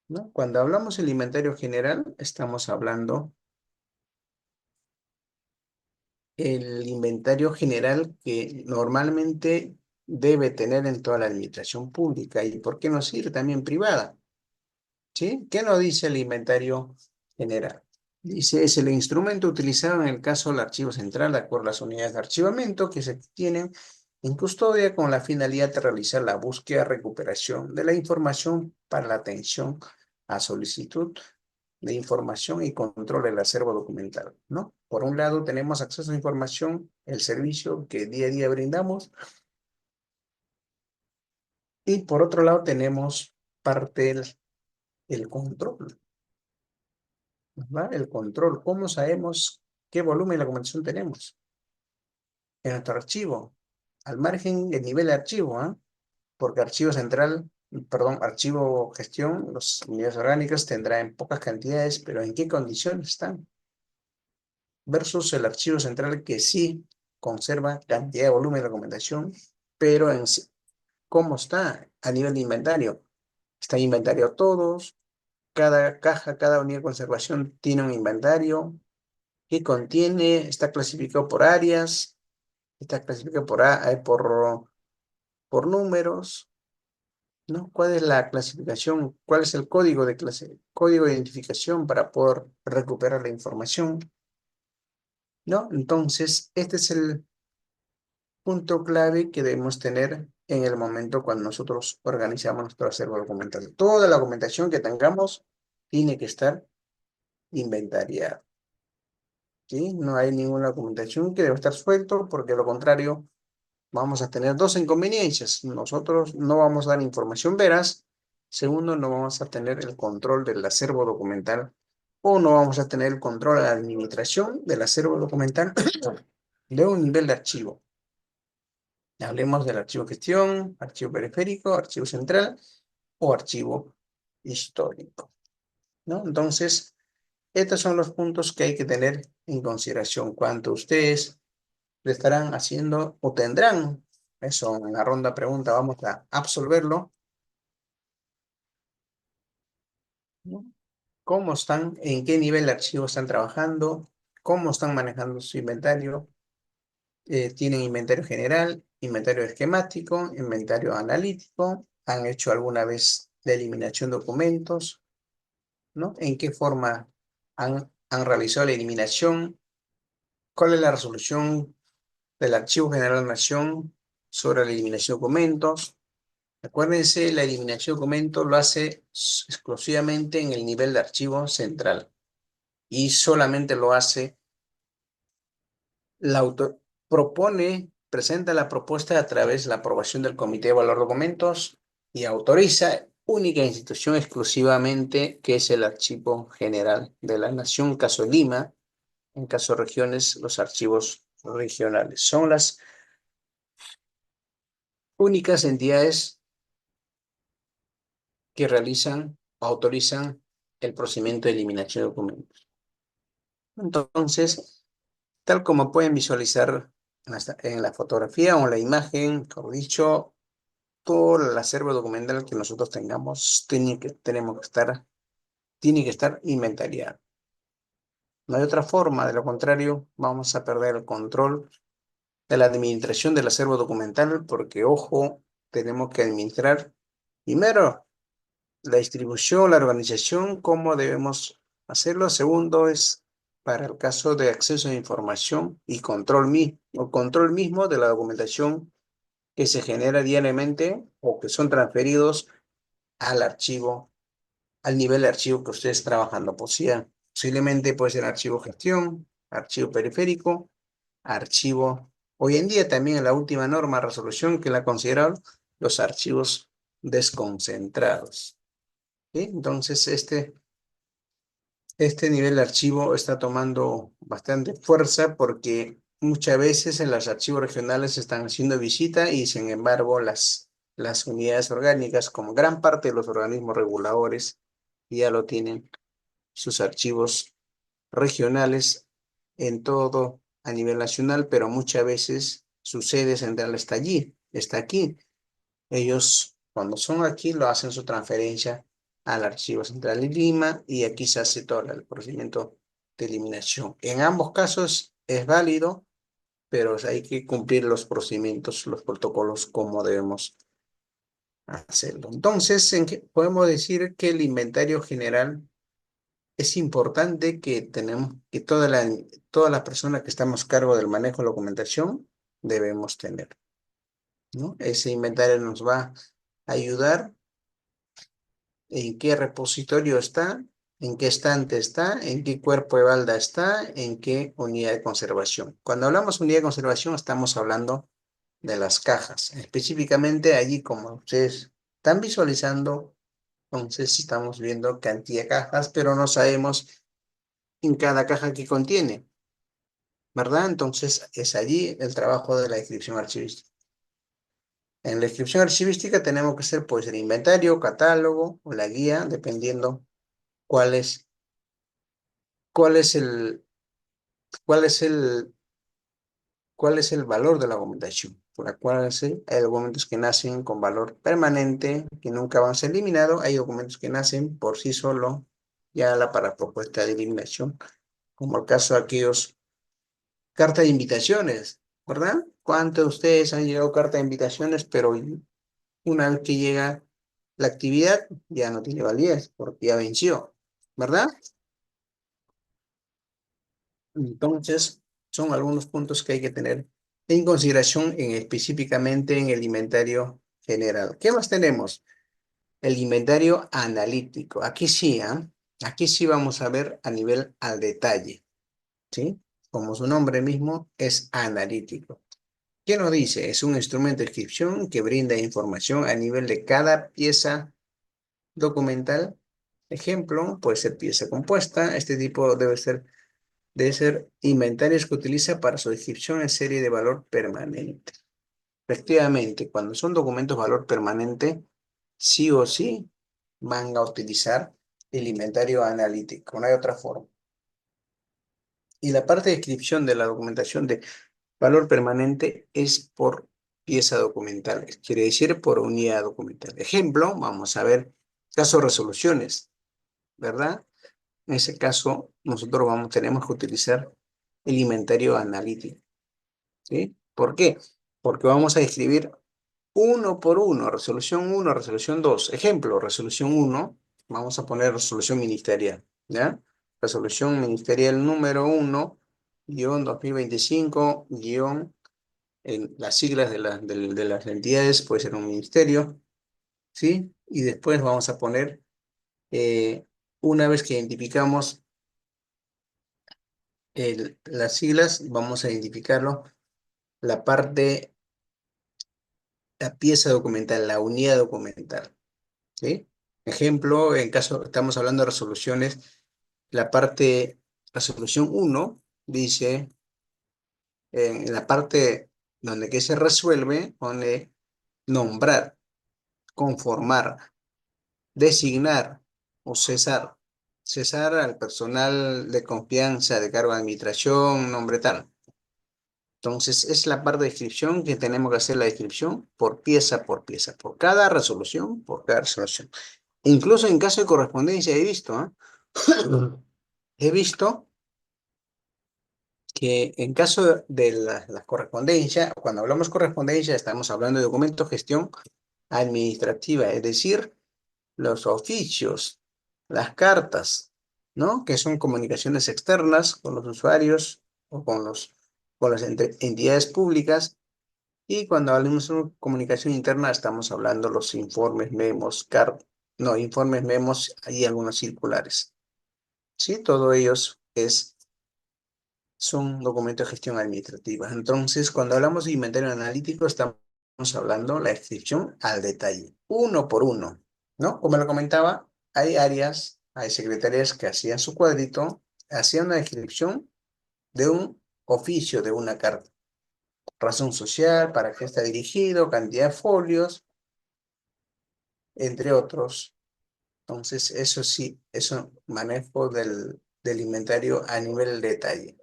¿no? Cuando hablamos del inventario general, estamos hablando el inventario general que normalmente debe tener en toda la administración pública. ¿Y por qué no sirve también privada? ¿Sí? ¿Qué nos dice el inventario general? Dice, es el instrumento utilizado en el caso del archivo central, de acuerdo a las unidades de archivamiento que se tienen en custodia con la finalidad de realizar la búsqueda y recuperación de la información para la atención a solicitud de información y control del acervo documental, ¿no? Por un lado tenemos acceso a información, el servicio que día a día brindamos, y por otro lado tenemos parte el control, ¿verdad? El control, ¿cómo sabemos qué volumen de documentación tenemos en nuestro archivo? Al margen del nivel de archivo, ¿ah? Porque archivo central, perdón, archivo gestión, las unidades orgánicas tendrá en pocas cantidades, pero ¿en qué condiciones están? Versus el archivo central que sí conserva cantidad de volumen de documentación, pero en sí, ¿cómo está a nivel de inventario? Está inventario todos, cada caja, cada unidad de conservación tiene un inventario que contiene, está clasificado por áreas, está clasificado por números, ¿no? ¿Cuál es la clasificación? ¿Cuál es el código de código de identificación para poder recuperar la información? ¿No? Entonces, este es el punto clave que debemos tener en el momento cuando nosotros organizamos nuestro acervo documental. Toda la documentación que tengamos tiene que estar inventariada, ¿sí? No hay ninguna documentación que debe estar suelto, porque de lo contrario vamos a tener dos inconveniencias. Nosotros no vamos a dar información veraz. Segundo, no vamos a tener el control del acervo documental o no vamos a tener el control de la administración del acervo documental de un nivel de archivo. Hablemos del archivo gestión, archivo periférico, archivo central o archivo histórico, ¿no? Entonces, estos son los puntos que hay que tener en consideración cuando ustedes le estarán haciendo o tendrán, eso en la ronda pregunta vamos a absolverlo, ¿no? ¿Cómo están, en qué nivel de archivo están trabajando? ¿Cómo están manejando su inventario? ¿Tienen inventario general, inventario esquemático, inventario analítico? ¿Han hecho alguna vez la eliminación de documentos? ¿No? ¿En qué forma han realizado la eliminación? ¿Cuál es la resolución del Archivo General de la Nación sobre la eliminación de documentos? Acuérdense, la eliminación de documento lo hace exclusivamente en el nivel de archivo central y solamente lo hace la autor presenta la propuesta a través de la aprobación del Comité de Valor de Documentos y autoriza única institución exclusivamente, que es el Archivo General de la Nación, caso Lima, en caso de regiones, los archivos regionales. Son las únicas entidades que realizan, autorizan el procedimiento de eliminación de documentos. Entonces, tal como pueden visualizar en la fotografía o en la imagen, como dicho, todo el acervo documental que nosotros tengamos tiene que estar inventariado. No hay otra forma, de lo contrario, vamos a perder el control de la administración del acervo documental, porque, ojo, tenemos que administrar primero la distribución, la organización, cómo debemos hacerlo. Segundo es para el caso de acceso a información y control mismo de la documentación que se genera diariamente o que son transferidos al archivo, al nivel de archivo que usted esté trabajando. Posiblemente puede ser archivo gestión, archivo periférico, archivo. Hoy en día también en la última norma resolución que la consideraron los archivos desconcentrados. ¿Sí? Entonces, este nivel de archivo está tomando bastante fuerza porque muchas veces en los archivos regionales están haciendo visita y sin embargo las unidades orgánicas, como gran parte de los organismos reguladores, ya lo tienen sus archivos regionales en todo a nivel nacional, pero muchas veces su sede central está allí, está aquí. Ellos, cuando son aquí, lo hacen su transferencia al Archivo Central de Lima y aquí se hace todo el procedimiento de eliminación. En ambos casos es válido, pero hay que cumplir los procedimientos, los protocolos, como debemos hacerlo. Entonces, podemos decir que el inventario general es importante que tenemos, que todas las personas que estamos a cargo del manejo de la documentación debemos tener, ¿no? Ese inventario nos va a ayudar en qué repositorio está, en qué estante está, en qué cuerpo de balda está, en qué unidad de conservación. Cuando hablamos de unidad de conservación estamos hablando de las cajas. Específicamente allí, como ustedes están visualizando, entonces estamos viendo cantidad de cajas, pero no sabemos en cada caja que contiene, ¿verdad? Entonces es allí el trabajo de la descripción archivística. En la descripción archivística tenemos que hacer pues el inventario, catálogo o la guía, dependiendo cuál es, cuál es el, cuál es el, cuál es el valor de la documentación. Por la cual hay documentos que nacen con valor permanente, que nunca van a ser eliminados. Hay documentos que nacen por sí solo, ya para propuesta de eliminación, como el caso de aquellos cartas de invitaciones, ¿verdad? ¿Cuántos de ustedes han llegado cartas de invitaciones, pero una vez que llega la actividad ya no tiene validez porque ya venció, ¿verdad? Entonces, son algunos puntos que hay que tener en consideración específicamente en el inventario general. ¿Qué más tenemos? El inventario analítico. Aquí sí, ¿ah? Aquí sí vamos a ver a nivel al detalle, ¿sí? Como su nombre mismo es analítico. ¿Qué nos dice? Es un instrumento de descripción que brinda información a nivel de cada pieza documental. Ejemplo, puede ser pieza compuesta. Este tipo debe ser inventarios que utiliza para su descripción en serie de valor permanente. Efectivamente, cuando son documentos de valor permanente, sí o sí van a utilizar el inventario analítico, no hay otra forma. Y la parte de descripción de la documentación de valor permanente es por pieza documental, quiere decir por unidad documental. Ejemplo, vamos a ver caso de resoluciones, ¿verdad? En ese caso, nosotros tenemos que utilizar el inventario analítico, ¿sí? ¿Por qué? Porque vamos a escribir uno por uno, resolución 1, resolución 2. Ejemplo, resolución 1, vamos a poner resolución ministerial, ¿ya? Resolución ministerial número 1, guión 2025, guión, en las siglas de las entidades, puede ser un ministerio, ¿sí? Y después vamos a poner, una vez que identificamos las siglas, vamos a identificarlo, la parte, la pieza documental, la unidad documental, ¿sí? Ejemplo, en caso, estamos hablando de resoluciones, la parte, resolución uno dice, en la parte donde que se resuelve, pone nombrar, conformar, designar o cesar. Cesar al personal de confianza de cargo de administración, nombre tal. Entonces, es la parte de descripción que tenemos que hacer la descripción por pieza, por cada resolución, por cada resolución. Incluso en caso de correspondencia he visto, ¿ah? He visto que en caso de la correspondencia, cuando hablamos correspondencia, estamos hablando de documentos de gestión administrativa, es decir, los oficios, las cartas, ¿no? Que son comunicaciones externas con los usuarios o con las entidades públicas. Y cuando hablamos de comunicación interna, estamos hablando los informes, memos, no, informes, memos y algunos circulares. ¿Sí? Todo ellos son documentos de gestión administrativa. Entonces, cuando hablamos de inventario analítico, estamos hablando la descripción al detalle, uno por uno, ¿no? Como lo comentaba, hay áreas, hay secretarias que hacían su cuadrito, hacían una descripción de un oficio, de una carta, razón social, para qué está dirigido, cantidad de folios, entre otros. Entonces, eso sí, es un manejo del inventario a nivel detalle.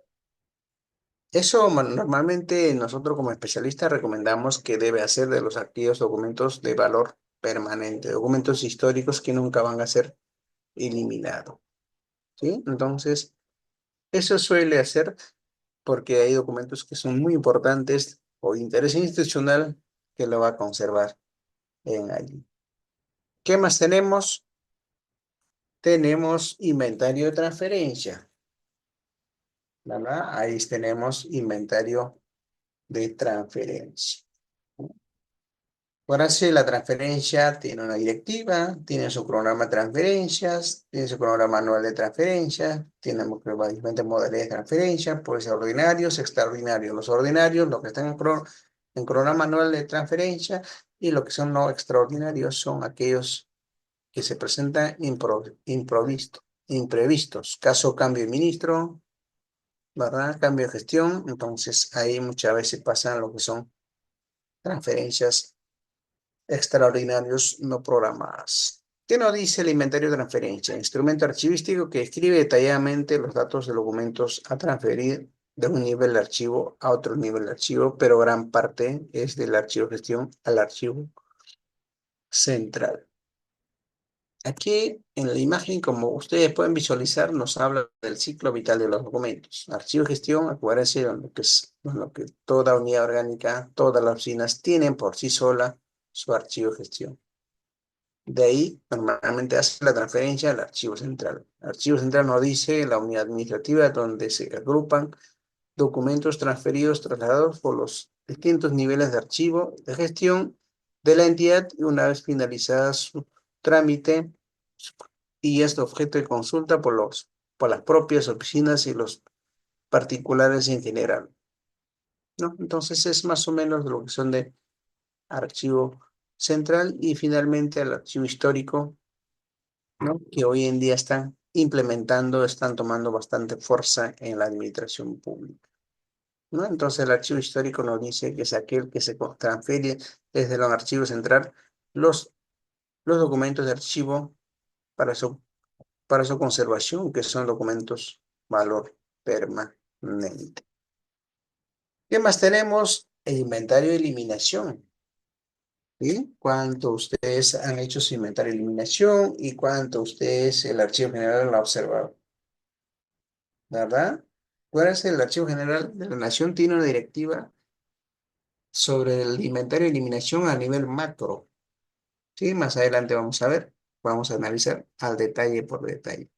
Eso normalmente nosotros como especialistas recomendamos que debe hacer de los aquellos documentos de valor permanente, documentos históricos que nunca van a ser eliminados, ¿sí? Entonces, eso suele hacer porque hay documentos que son muy importantes o de interés institucional que lo va a conservar en allí. ¿Qué más tenemos? Tenemos inventario de transferencia, ¿verdad? Ahí tenemos inventario de transferencia. Ahora sí, la transferencia tiene una directiva, tiene su programa de transferencias, tiene su programa anual de transferencias, tiene diferentes modalidades de transferencia, puede ser ordinarios, extraordinarios. Los ordinarios, los que están en programa anual de transferencia, y los que son no extraordinarios son aquellos que se presentan imprevistos. Caso cambio de ministro, ¿verdad? Cambio de gestión, entonces ahí muchas veces pasan lo que son transferencias extraordinarios no programadas. ¿Qué nos dice el inventario de transferencia? Instrumento archivístico que escribe detalladamente los datos de documentos a transferir de un nivel de archivo a otro nivel de archivo, pero gran parte es del archivo gestión al archivo central. Aquí en la imagen, como ustedes pueden visualizar, nos habla del ciclo vital de los documentos. Archivo de gestión, acuérdense, lo que toda unidad orgánica, todas las oficinas tienen por sí sola su archivo de gestión. De ahí, normalmente hace la transferencia al archivo central. El archivo central nos dice la unidad administrativa donde se agrupan documentos transferidos, trasladados por los distintos niveles de archivo de gestión de la entidad y una vez finalizada su trámite y es objeto de consulta por las propias oficinas y los particulares en general, ¿no? Entonces es más o menos lo que son de archivo central y finalmente el archivo histórico, ¿no? Que hoy en día están implementando, están tomando bastante fuerza en la administración pública, ¿no? Entonces el archivo histórico nos dice que es aquel que se transfiere desde el archivo central los, los documentos de archivo para para su conservación, que son documentos valor permanente. ¿Qué más tenemos? El inventario de eliminación. ¿Sí? ¿Cuánto ustedes han hecho su inventario de eliminación y cuánto ustedes, el archivo general, lo ha observado? ¿Verdad? Acuérdense, el Archivo General de la Nación tiene una directiva sobre el inventario de eliminación a nivel macro. Sí, más adelante vamos a ver, vamos a analizar al detalle por detalle.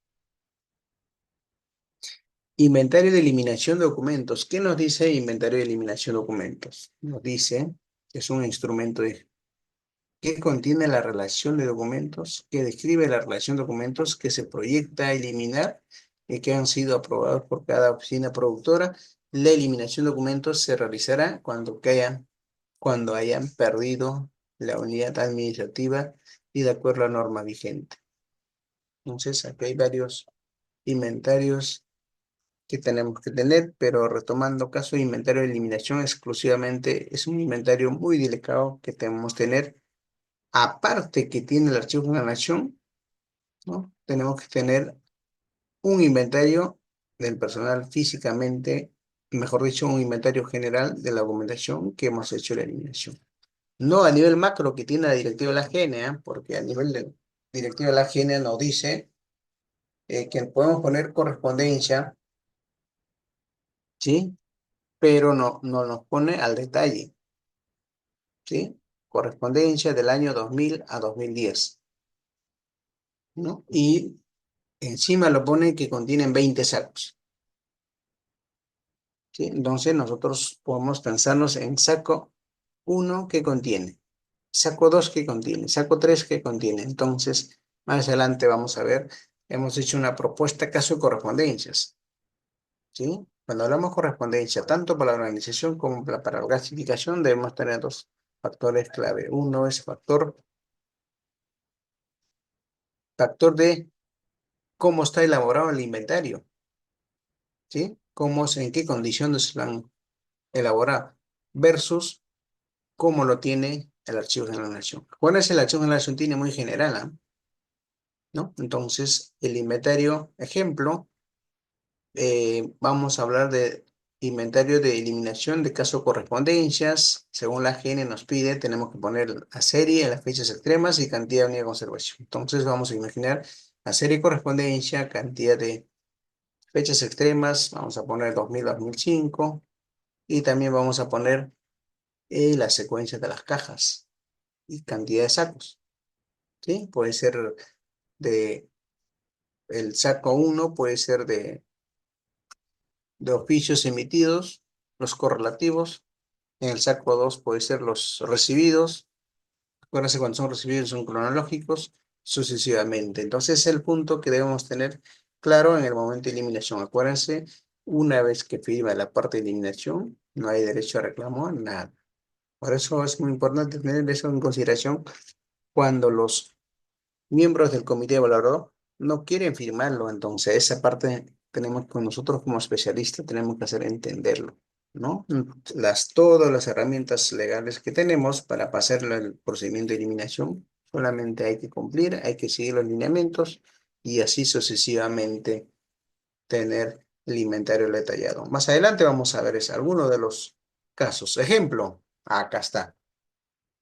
Inventario de eliminación de documentos. ¿Qué nos dice inventario de eliminación de documentos? Nos dice que es un instrumento ¿Qué contiene la relación de documentos? ¿Qué describe la relación de documentos que se proyecta a eliminar y que han sido aprobados por cada oficina productora? La eliminación de documentos se realizará cuando hayan perdido la unidad administrativa y de acuerdo a la norma vigente. Entonces, aquí hay varios inventarios que tenemos que tener, pero retomando caso de inventario de eliminación exclusivamente, es un inventario muy delicado que debemos tener. Aparte que tiene el archivo de la nación, ¿no? Tenemos que tener un inventario del personal físicamente, mejor dicho, un inventario general de la documentación que hemos hecho la eliminación. No a nivel macro que tiene la directiva de la GNA, porque a nivel de directiva de la GNA nos dice que podemos poner correspondencia, ¿sí? Pero no nos pone al detalle, ¿sí? Correspondencia del año 2000 a 2010, ¿no? Y encima lo pone que contienen 20 sacos, ¿sí? Entonces nosotros podemos pensarnos en saco uno que contiene, saco 2 que contiene, saco 3 que contiene. Entonces, más adelante vamos a ver, hemos hecho una propuesta caso de correspondencias, ¿sí? Cuando hablamos de correspondencia, tanto para la organización como para la clasificación, debemos tener dos factores clave. Uno es factor de cómo está elaborado el inventario, ¿sí? En qué condiciones lo han elaborado, versus cómo lo tiene el archivo de la nación. Acuérdense, el archivo de la nación tiene muy general, ¿ah? ¿No? Entonces, el inventario, ejemplo, vamos a hablar de inventario de eliminación de caso correspondencias. Según la GN nos pide, tenemos que poner la serie, las fechas extremas y cantidad de unidad de conservación. Entonces, vamos a imaginar la serie de correspondencia, cantidad de fechas extremas, vamos a poner 2000-2005 y también vamos a poner la secuencia de las cajas y cantidad de sacos, ¿sí? Puede ser de, el saco uno puede ser de oficios emitidos, los correlativos. En el saco 2 puede ser los recibidos. Acuérdense, cuando son recibidos son cronológicos, sucesivamente. Entonces, es el punto que debemos tener claro en el momento de eliminación. Acuérdense, una vez que firma la parte de eliminación, no hay derecho a reclamo, nada. Por eso es muy importante tener eso en consideración cuando los miembros del comité evaluador no quieren firmarlo. Entonces, esa parte tenemos con nosotros como especialistas, tenemos que hacer entenderlo, ¿no? Todas las herramientas legales que tenemos para pasar el procedimiento de eliminación, solamente hay que cumplir, hay que seguir los lineamientos y así sucesivamente tener el inventario detallado. Más adelante vamos a ver algunos de los casos. Ejemplo, acá está,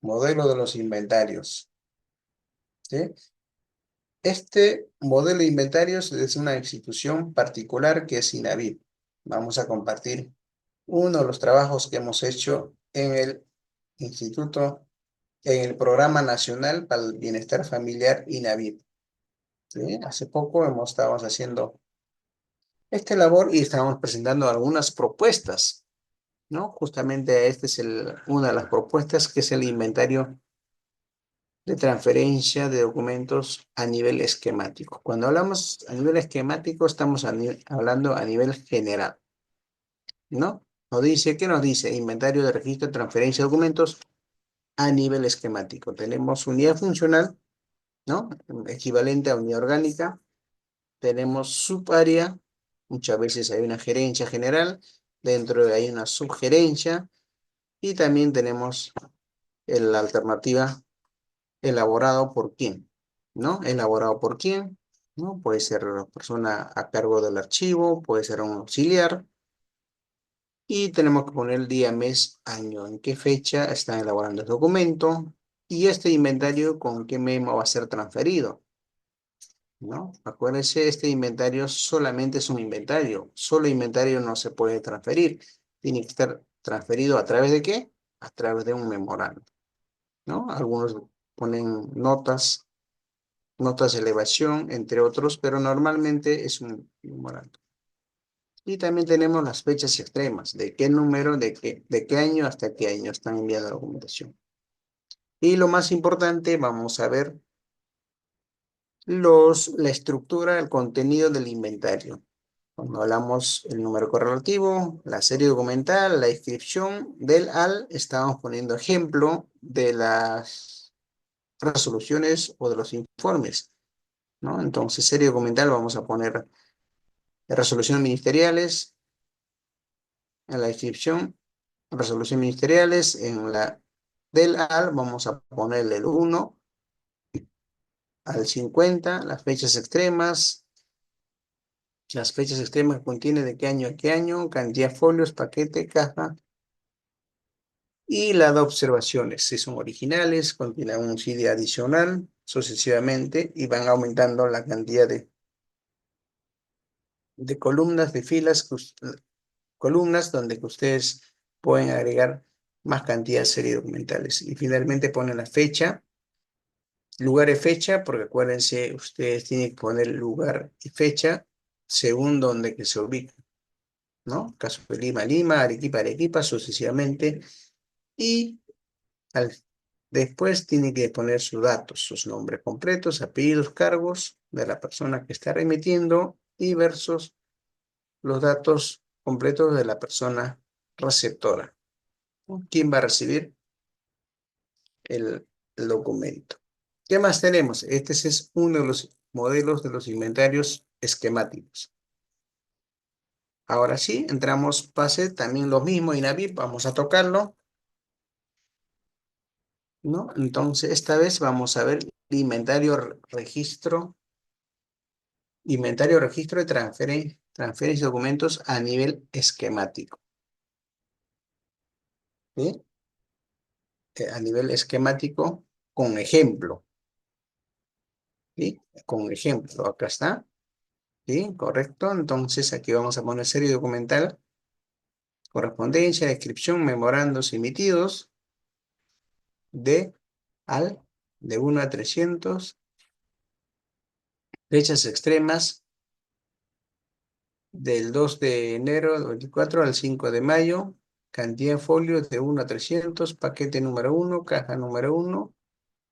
modelo de los inventarios, ¿sí? Este modelo de inventarios es una institución particular que es INAVIP. Vamos a compartir uno de los trabajos que hemos hecho en el instituto, en el Programa Nacional para el Bienestar Familiar INAVIP, ¿sí? Hace poco estábamos haciendo esta labor y estábamos presentando algunas propuestas, ¿no? Justamente esta es una de las propuestas que es el inventario de transferencia de documentos a nivel esquemático. Cuando hablamos a nivel esquemático, estamos hablando a nivel general, ¿no? ¿Qué nos dice? Inventario de registro de transferencia de documentos a nivel esquemático. Tenemos unidad funcional, ¿no? Equivalente a unidad orgánica. Tenemos subárea. Muchas veces hay una gerencia general. Dentro de ahí hay una subgerencia. Y también tenemos la alternativa elaborado por quién, ¿no? Elaborado por quién, ¿no? Puede ser la persona a cargo del archivo, puede ser un auxiliar, y tenemos que poner el día, mes, año, en qué fecha están elaborando el documento, y este inventario con qué memo va a ser transferido, ¿no? Acuérdense, este inventario solamente es un inventario, solo inventario no se puede transferir, tiene que estar transferido ¿a través de qué? A través de un memorando, ¿no? Algunos ponen notas de elevación, entre otros, pero normalmente es un memorando. Y también tenemos las fechas extremas, de qué número, de qué año hasta qué año están enviando la documentación. Y lo más importante, vamos a ver la estructura, el contenido del inventario. Cuando hablamos el número correlativo, la serie documental, la inscripción del AL, estamos poniendo ejemplo de las resoluciones o de los informes, ¿no? Entonces, serie documental vamos a poner resoluciones ministeriales, en la inscripción, resoluciones ministeriales, en la del AL vamos a ponerle el 1 al 50, las fechas extremas contiene de qué año a qué año, cantidad de folios, paquete, caja, y la de observaciones, si son originales, contienen un CD adicional, sucesivamente, y van aumentando la cantidad de columnas, de filas, columnas donde que ustedes pueden agregar más cantidad de series documentales. Y finalmente ponen la fecha, lugar y fecha, porque acuérdense, ustedes tienen que poner lugar y fecha según donde que se ubica, ¿no? Caso de Lima, Lima, Arequipa, Arequipa, sucesivamente. Y al- después tiene que poner sus datos, sus nombres completos, apellidos, cargos de la persona que está remitiendo y versus los datos completos de la persona receptora, ¿no? ¿Quién va a recibir el documento? ¿Qué más tenemos? Este es uno de los modelos de los inventarios esquemáticos. Ahora sí, entramos, pase, también lo mismo, INAVIP, vamos a tocarlo, ¿no? Entonces, esta vez vamos a ver el inventario, registro de transferencia de documentos a nivel esquemático, ¿sí? A nivel esquemático con ejemplo, ¿sí? Con ejemplo, acá está, ¿sí? Correcto. Entonces, aquí vamos a poner serie documental, correspondencia, descripción, memorandos emitidos de al, de 1 a 300, fechas extremas, del 2 de enero del 24 al 5 de mayo, cantidad de folios de 1 a 300, paquete número 1, caja número 1.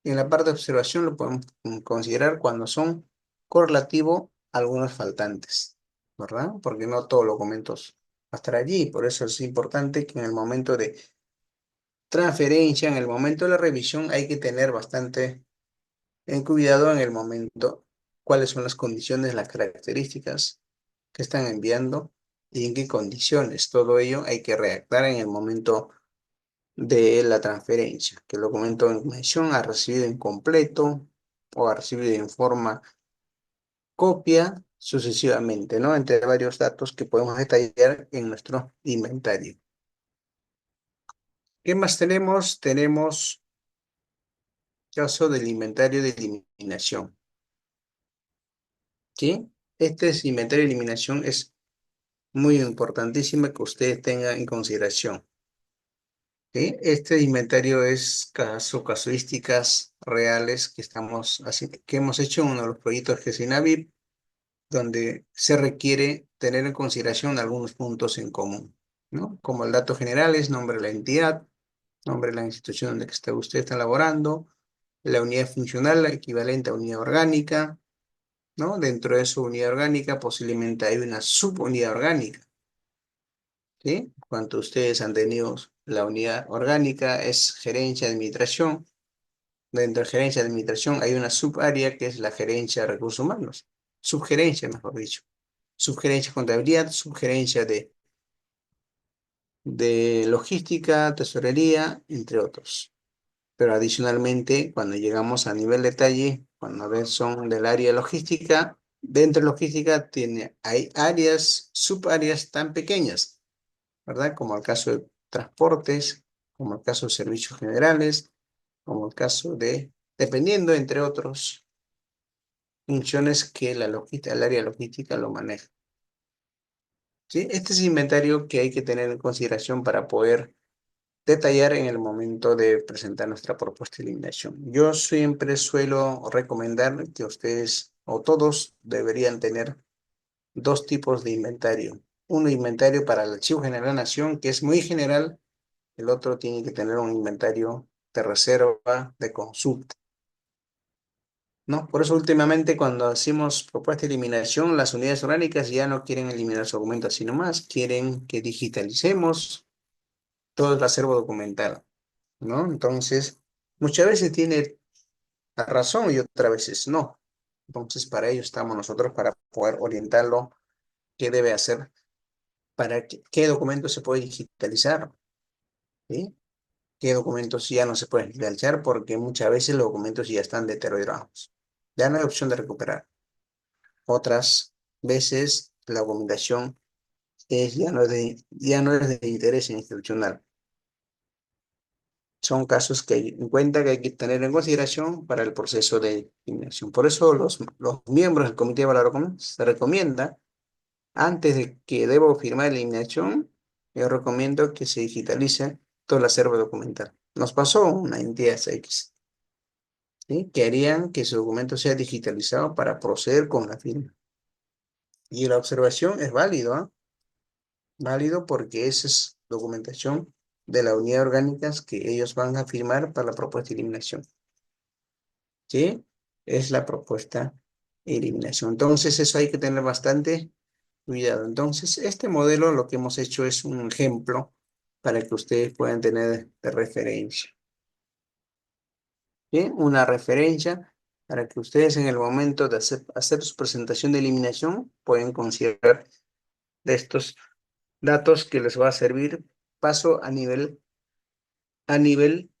Y en la parte de observación lo podemos considerar cuando son correlativo algunos faltantes, ¿verdad? Porque no todos los documentos van a estar allí. Por eso es importante que en el momento de transferencia, en el momento de la revisión, hay que tener bastante en cuidado en el momento cuáles son las condiciones, las características que están enviando y en qué condiciones. Todo ello hay que redactar en el momento de la transferencia, que el documento en mención ha recibido incompleto o ha recibido en forma copia sucesivamente, ¿no? Entre varios datos que podemos detallar en nuestro inventario. ¿Qué más tenemos? Tenemos caso del inventario de eliminación, ¿sí? Este es inventario de eliminación, es muy importantísimo que ustedes tengan en consideración, ¿sí? Este inventario es casuísticas reales que hemos hecho en uno de los proyectos que es INAVIP, donde se requiere tener en consideración algunos puntos en común, ¿no? Como el dato general es nombre de la entidad, nombre de la institución donde usted está laborando, la unidad funcional la equivalente a unidad orgánica, ¿no? Dentro de su unidad orgánica posiblemente hay una subunidad orgánica, ¿sí? Cuanto ustedes han tenido la unidad orgánica es gerencia de administración. Dentro de gerencia de administración hay una subárea que es la gerencia de recursos humanos. Subgerencia, mejor dicho. Subgerencia de contabilidad, subgerencia de logística, tesorería, entre otros. Pero adicionalmente, cuando llegamos a nivel detalle, cuando a veces son del área logística, dentro de logística hay áreas, subáreas tan pequeñas, ¿verdad? Como el caso de transportes, como el caso de servicios generales, como el caso dependiendo, entre otros, funciones que el área logística lo maneja. ¿Sí? Este es el inventario que hay que tener en consideración para poder detallar en el momento de presentar nuestra propuesta de eliminación. Yo siempre suelo recomendar que ustedes o todos deberían tener dos tipos de inventario. Un inventario para el Archivo General de la Nación, que es muy general. El otro tiene que tener un inventario de reserva, de consulta, ¿no? Por eso últimamente cuando hacemos propuesta de eliminación, las unidades orgánicas ya no quieren eliminar su documento así nomás, quieren que digitalicemos todo el acervo documental, ¿no? Entonces, muchas veces tiene la razón y otras veces no. Entonces, para ello estamos nosotros para poder orientarlo qué debe hacer, para qué documentos se puede digitalizar, ¿sí? Qué documentos ya no se pueden digitalizar porque muchas veces los documentos ya están deteriorados. Ya no hay opción de recuperar. Otras veces la documentación ya no es de interés institucional. Son casos que hay en cuenta que hay que tener en consideración para el proceso de eliminación. Por eso los miembros del comité de valoración se recomienda, antes de que debo firmar la eliminación, yo recomiendo que se digitalice todo el acervo documental. Nos pasó una entidad X, ¿sí? Querían que su documento sea digitalizado para proceder con la firma. Y la observación es válido, ¿ah? Válido porque esa es documentación de la unidad orgánica que ellos van a firmar para la propuesta de eliminación. ¿Sí? Es la propuesta de eliminación. Entonces, eso hay que tener bastante cuidado. Entonces, este modelo lo que hemos hecho es un ejemplo para que ustedes puedan tener de referencia. ¿Bien? Una referencia para que ustedes en el momento de hacer su presentación de eliminación pueden considerar de estos datos que les va a servir paso a nivel, a nivel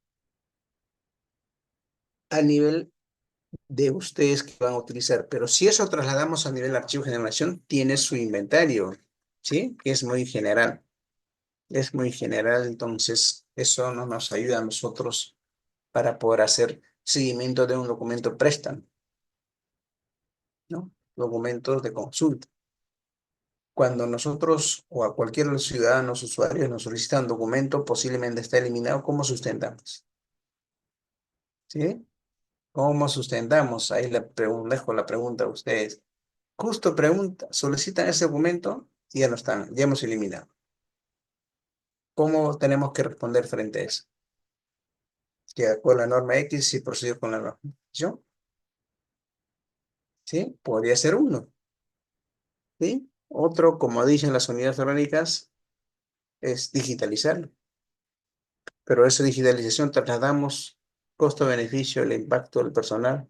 de ustedes que van a utilizar. Pero si eso trasladamos a nivel archivo de generación, tiene su inventario, ¿sí? Que es muy general. Es muy general, entonces eso no nos ayuda a nosotros para poder hacer seguimiento de un documento préstamo, ¿no? Documentos de consulta. Cuando nosotros o a cualquier de los ciudadanos, usuarios nos solicitan un documento, posiblemente está eliminado, ¿cómo sustentamos? ¿Sí? ¿Cómo sustentamos? Ahí dejo la pregunta a ustedes. Justo pregunta, solicitan ese documento y ya no están, ya hemos eliminado. ¿Cómo tenemos que responder frente a eso? Que con la norma X y proceder con la norma Y, ¿sí? Podría ser uno, ¿sí? Otro, como dicen las unidades orgánicas, es digitalizarlo. Pero esa digitalización trasladamos costo-beneficio, el impacto del personal,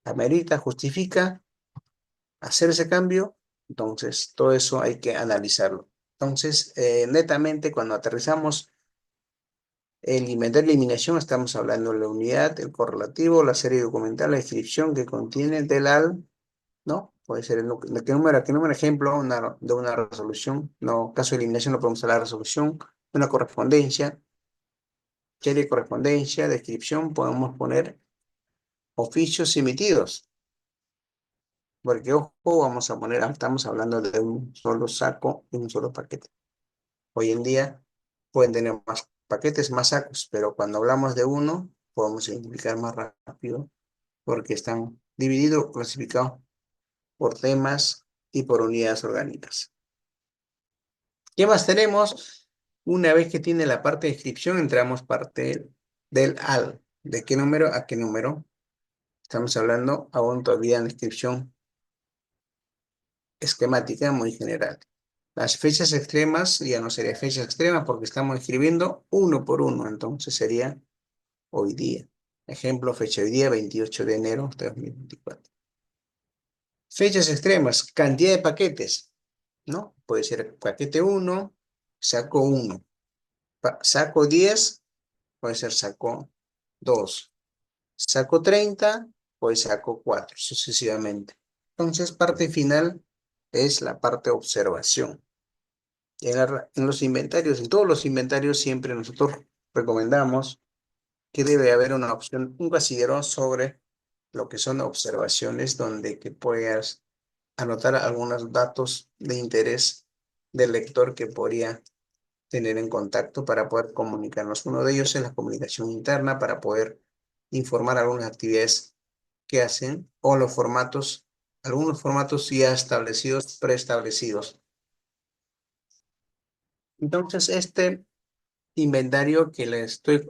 amerita, justifica hacer ese cambio. Entonces, todo eso hay que analizarlo. Entonces, netamente, cuando aterrizamos el inventario de eliminación, estamos hablando de la unidad, el correlativo, la serie documental, la descripción que contiene el DELAL, ¿no? Puede ser qué número ejemplo de una resolución. No, caso de eliminación lo podemos a la resolución, una correspondencia, serie de correspondencia, descripción, podemos poner oficios emitidos, porque ojo, estamos hablando de un solo saco y un solo paquete. Hoy en día pueden tener más paquetes, más sacos, pero cuando hablamos de uno, podemos identificar más rápido porque están divididos, clasificados por temas y por unidades orgánicas. ¿Qué más tenemos? Una vez que tiene la parte de descripción, entramos parte del AL. ¿De qué número a qué número? Estamos hablando aún todavía en descripción esquemática muy general. Las fechas extremas ya no sería fechas extremas porque estamos escribiendo uno por uno, entonces sería hoy día. Ejemplo, fecha hoy día, 28 de enero de 2024. Fechas extremas, cantidad de paquetes, ¿no? Puede ser paquete 1, saco 1. Saco 10, puede ser saco 2. Saco 30, pues saco 4, sucesivamente. Entonces, parte final es la parte de observación. En los inventarios, en todos los inventarios, siempre nosotros recomendamos que debe haber una opción, un casillero sobre lo que son observaciones, donde que puedas anotar algunos datos de interés del lector que podría tener en contacto para poder comunicarnos. Uno de ellos es la comunicación interna para poder informar algunas actividades que hacen o los formatos, algunos formatos ya establecidos, preestablecidos. Entonces, este inventario que le estoy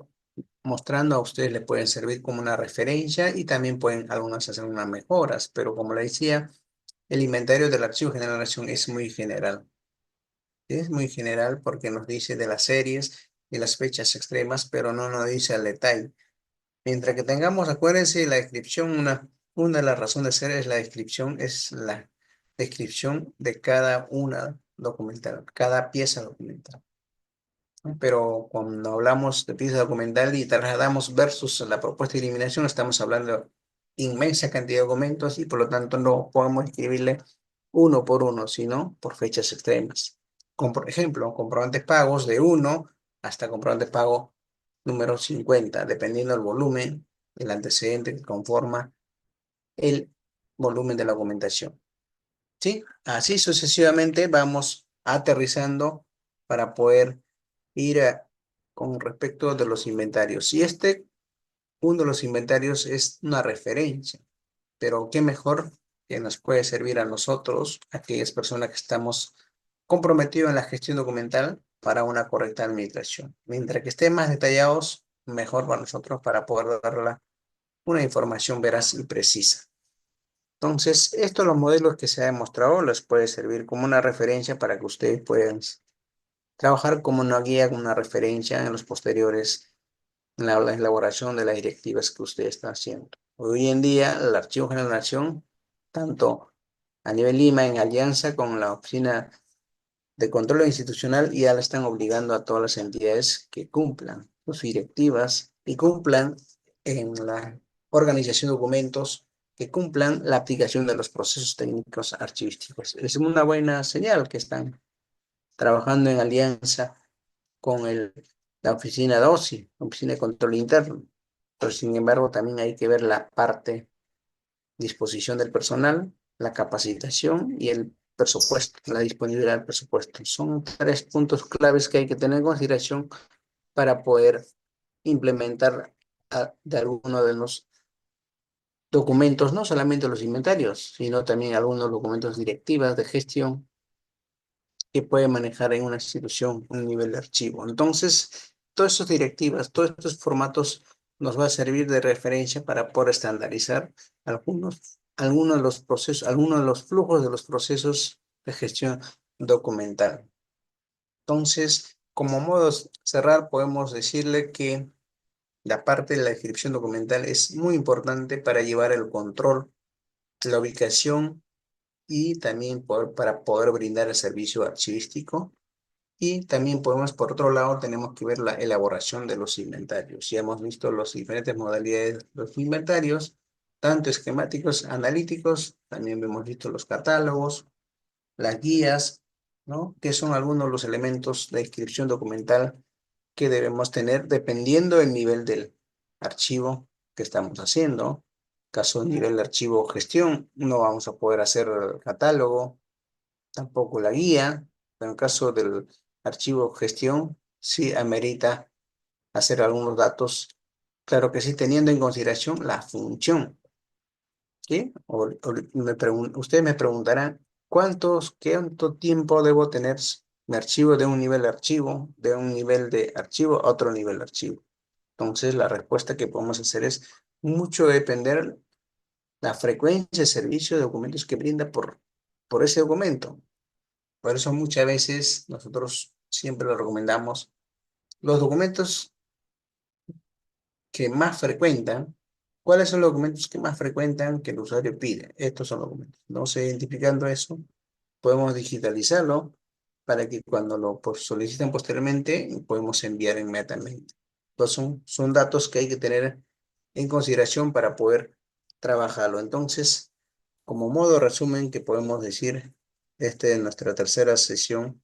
mostrando a ustedes le pueden servir como una referencia y también pueden algunas hacer unas mejoras, pero como le decía, el inventario del archivo general de la nación es muy general. Es muy general porque nos dice de las series y las fechas extremas, pero no nos dice al detalle. Mientras que tengamos, acuérdense, la descripción, una de las razones de ser es la descripción, es la descripción de cada una documental, cada pieza documental. Pero cuando hablamos de pieza documental y trasladamos versus la propuesta de eliminación, estamos hablando de inmensa cantidad de documentos y por lo tanto no podemos escribirle uno por uno, sino por fechas extremas. Como por ejemplo, comprobantes pagos de 1 hasta comprobante pago número 50, dependiendo del volumen, el antecedente que conforma el volumen de la documentación. ¿Sí? Así sucesivamente vamos aterrizando para poder ir con respecto de los inventarios. Y uno de los inventarios es una referencia, pero qué mejor que nos puede servir a nosotros, aquellas personas que estamos comprometidos en la gestión documental para una correcta administración. Mientras que estén más detallados, mejor para nosotros para poder darle una información veraz y precisa. Entonces, estos los modelos que se ha demostrado les puede servir como una referencia para que ustedes puedan trabajar como una guía, como una referencia en los posteriores, en la elaboración de las directivas que usted está haciendo. Hoy en día, el Archivo General de la Nación, tanto a nivel Lima, en alianza con la Oficina de Control Institucional, ya le están obligando a todas las entidades que cumplan sus directivas y cumplan en la organización de documentos, que cumplan la aplicación de los procesos técnicos archivísticos. Es una buena señal que están trabajando en alianza con la oficina de OSI, Oficina de Control Interno. Pero sin embargo, también hay que ver la parte disposición del personal, la capacitación y el presupuesto, la disponibilidad del presupuesto. Son tres puntos claves que hay que tener en consideración para poder implementar de alguno de los documentos, no solamente los inventarios, sino también algunos documentos directivas de gestión que puede manejar en una institución un nivel de archivo. Entonces, todas estas directivas, todos estos formatos nos va a servir de referencia para poder estandarizar algunos de los procesos, algunos de los flujos de los procesos de gestión documental. Entonces, como modo cerrar, podemos decirle que la parte de la descripción documental es muy importante para llevar el control, la ubicación y también para poder brindar el servicio archivístico. Y también podemos, por otro lado, tenemos que ver la elaboración de los inventarios. Ya hemos visto las diferentes modalidades de los inventarios, tanto esquemáticos, analíticos, también hemos visto los catálogos, las guías, ¿no? Que son algunos de los elementos de descripción documental que debemos tener dependiendo del nivel del archivo que estamos haciendo. Caso de nivel de archivo gestión, no vamos a poder hacer el catálogo, tampoco la guía, pero en caso del archivo gestión, sí amerita hacer algunos datos, claro que sí, teniendo en consideración la función, ¿sí? Ustedes me preguntarán, ¿cuánto tiempo debo tener mi archivo de un nivel de archivo, de un nivel de archivo a otro nivel de archivo? Entonces, la respuesta que podemos hacer es mucho depender la frecuencia de servicio de documentos que brinda por ese documento. Por eso muchas veces nosotros siempre lo recomendamos. Los documentos que más frecuentan, ¿cuáles son los documentos que más frecuentan que el usuario pide? Estos son los documentos. Entonces, identificando eso, podemos digitalizarlo para que cuando lo soliciten posteriormente, podemos enviar inmediatamente. Entonces, son datos que hay que tener en consideración para poder trabajarlo. Entonces, como modo resumen que podemos decir, esta es nuestra tercera sesión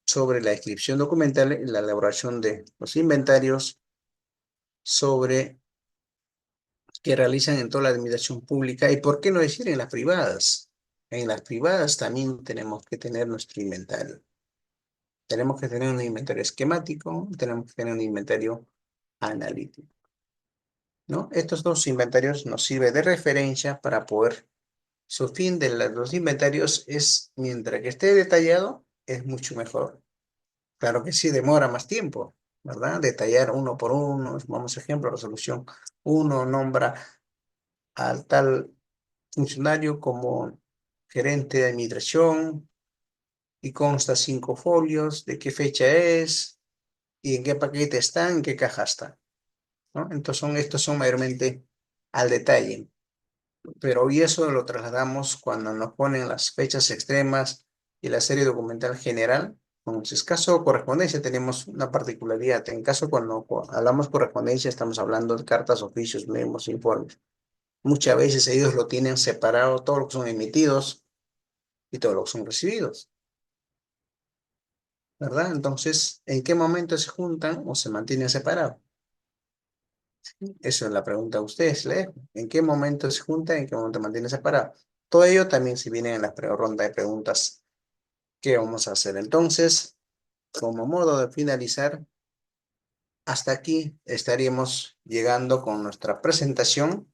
sobre la descripción documental y la elaboración de los inventarios sobre que realizan en toda la administración pública y por qué no decir en las privadas. En las privadas también tenemos que tener nuestro inventario. Tenemos que tener un inventario esquemático, tenemos que tener un inventario analítico, ¿no? Estos dos inventarios nos sirven de referencia para poder, su fin de los inventarios es, mientras que esté detallado, es mucho mejor. Claro que sí, demora más tiempo, ¿verdad? Detallar uno por uno. Vamos, ejemplo, resolución uno nombra al tal funcionario como gerente de administración y consta 5 folios, de qué fecha es y en qué paquete está, en qué caja está, ¿no? Entonces estos son mayormente al detalle, pero y eso lo trasladamos cuando nos ponen las fechas extremas y la serie documental general. Entonces, caso correspondencia, tenemos una particularidad. En caso cuando hablamos correspondencia, estamos hablando de cartas, oficios, memos, informes. Muchas veces ellos lo tienen separado, todo lo que son emitidos y todo lo que son recibidos, ¿verdad? Entonces, ¿en qué momento se juntan o se mantienen separados? Eso es la pregunta a ustedes, ¿le dejo? ¿En qué momento se juntan? ¿En qué momento se mantienen separados? Todo ello también se viene en la ronda de preguntas que vamos a hacer. Entonces, como modo de finalizar, hasta aquí estaríamos llegando con nuestra presentación.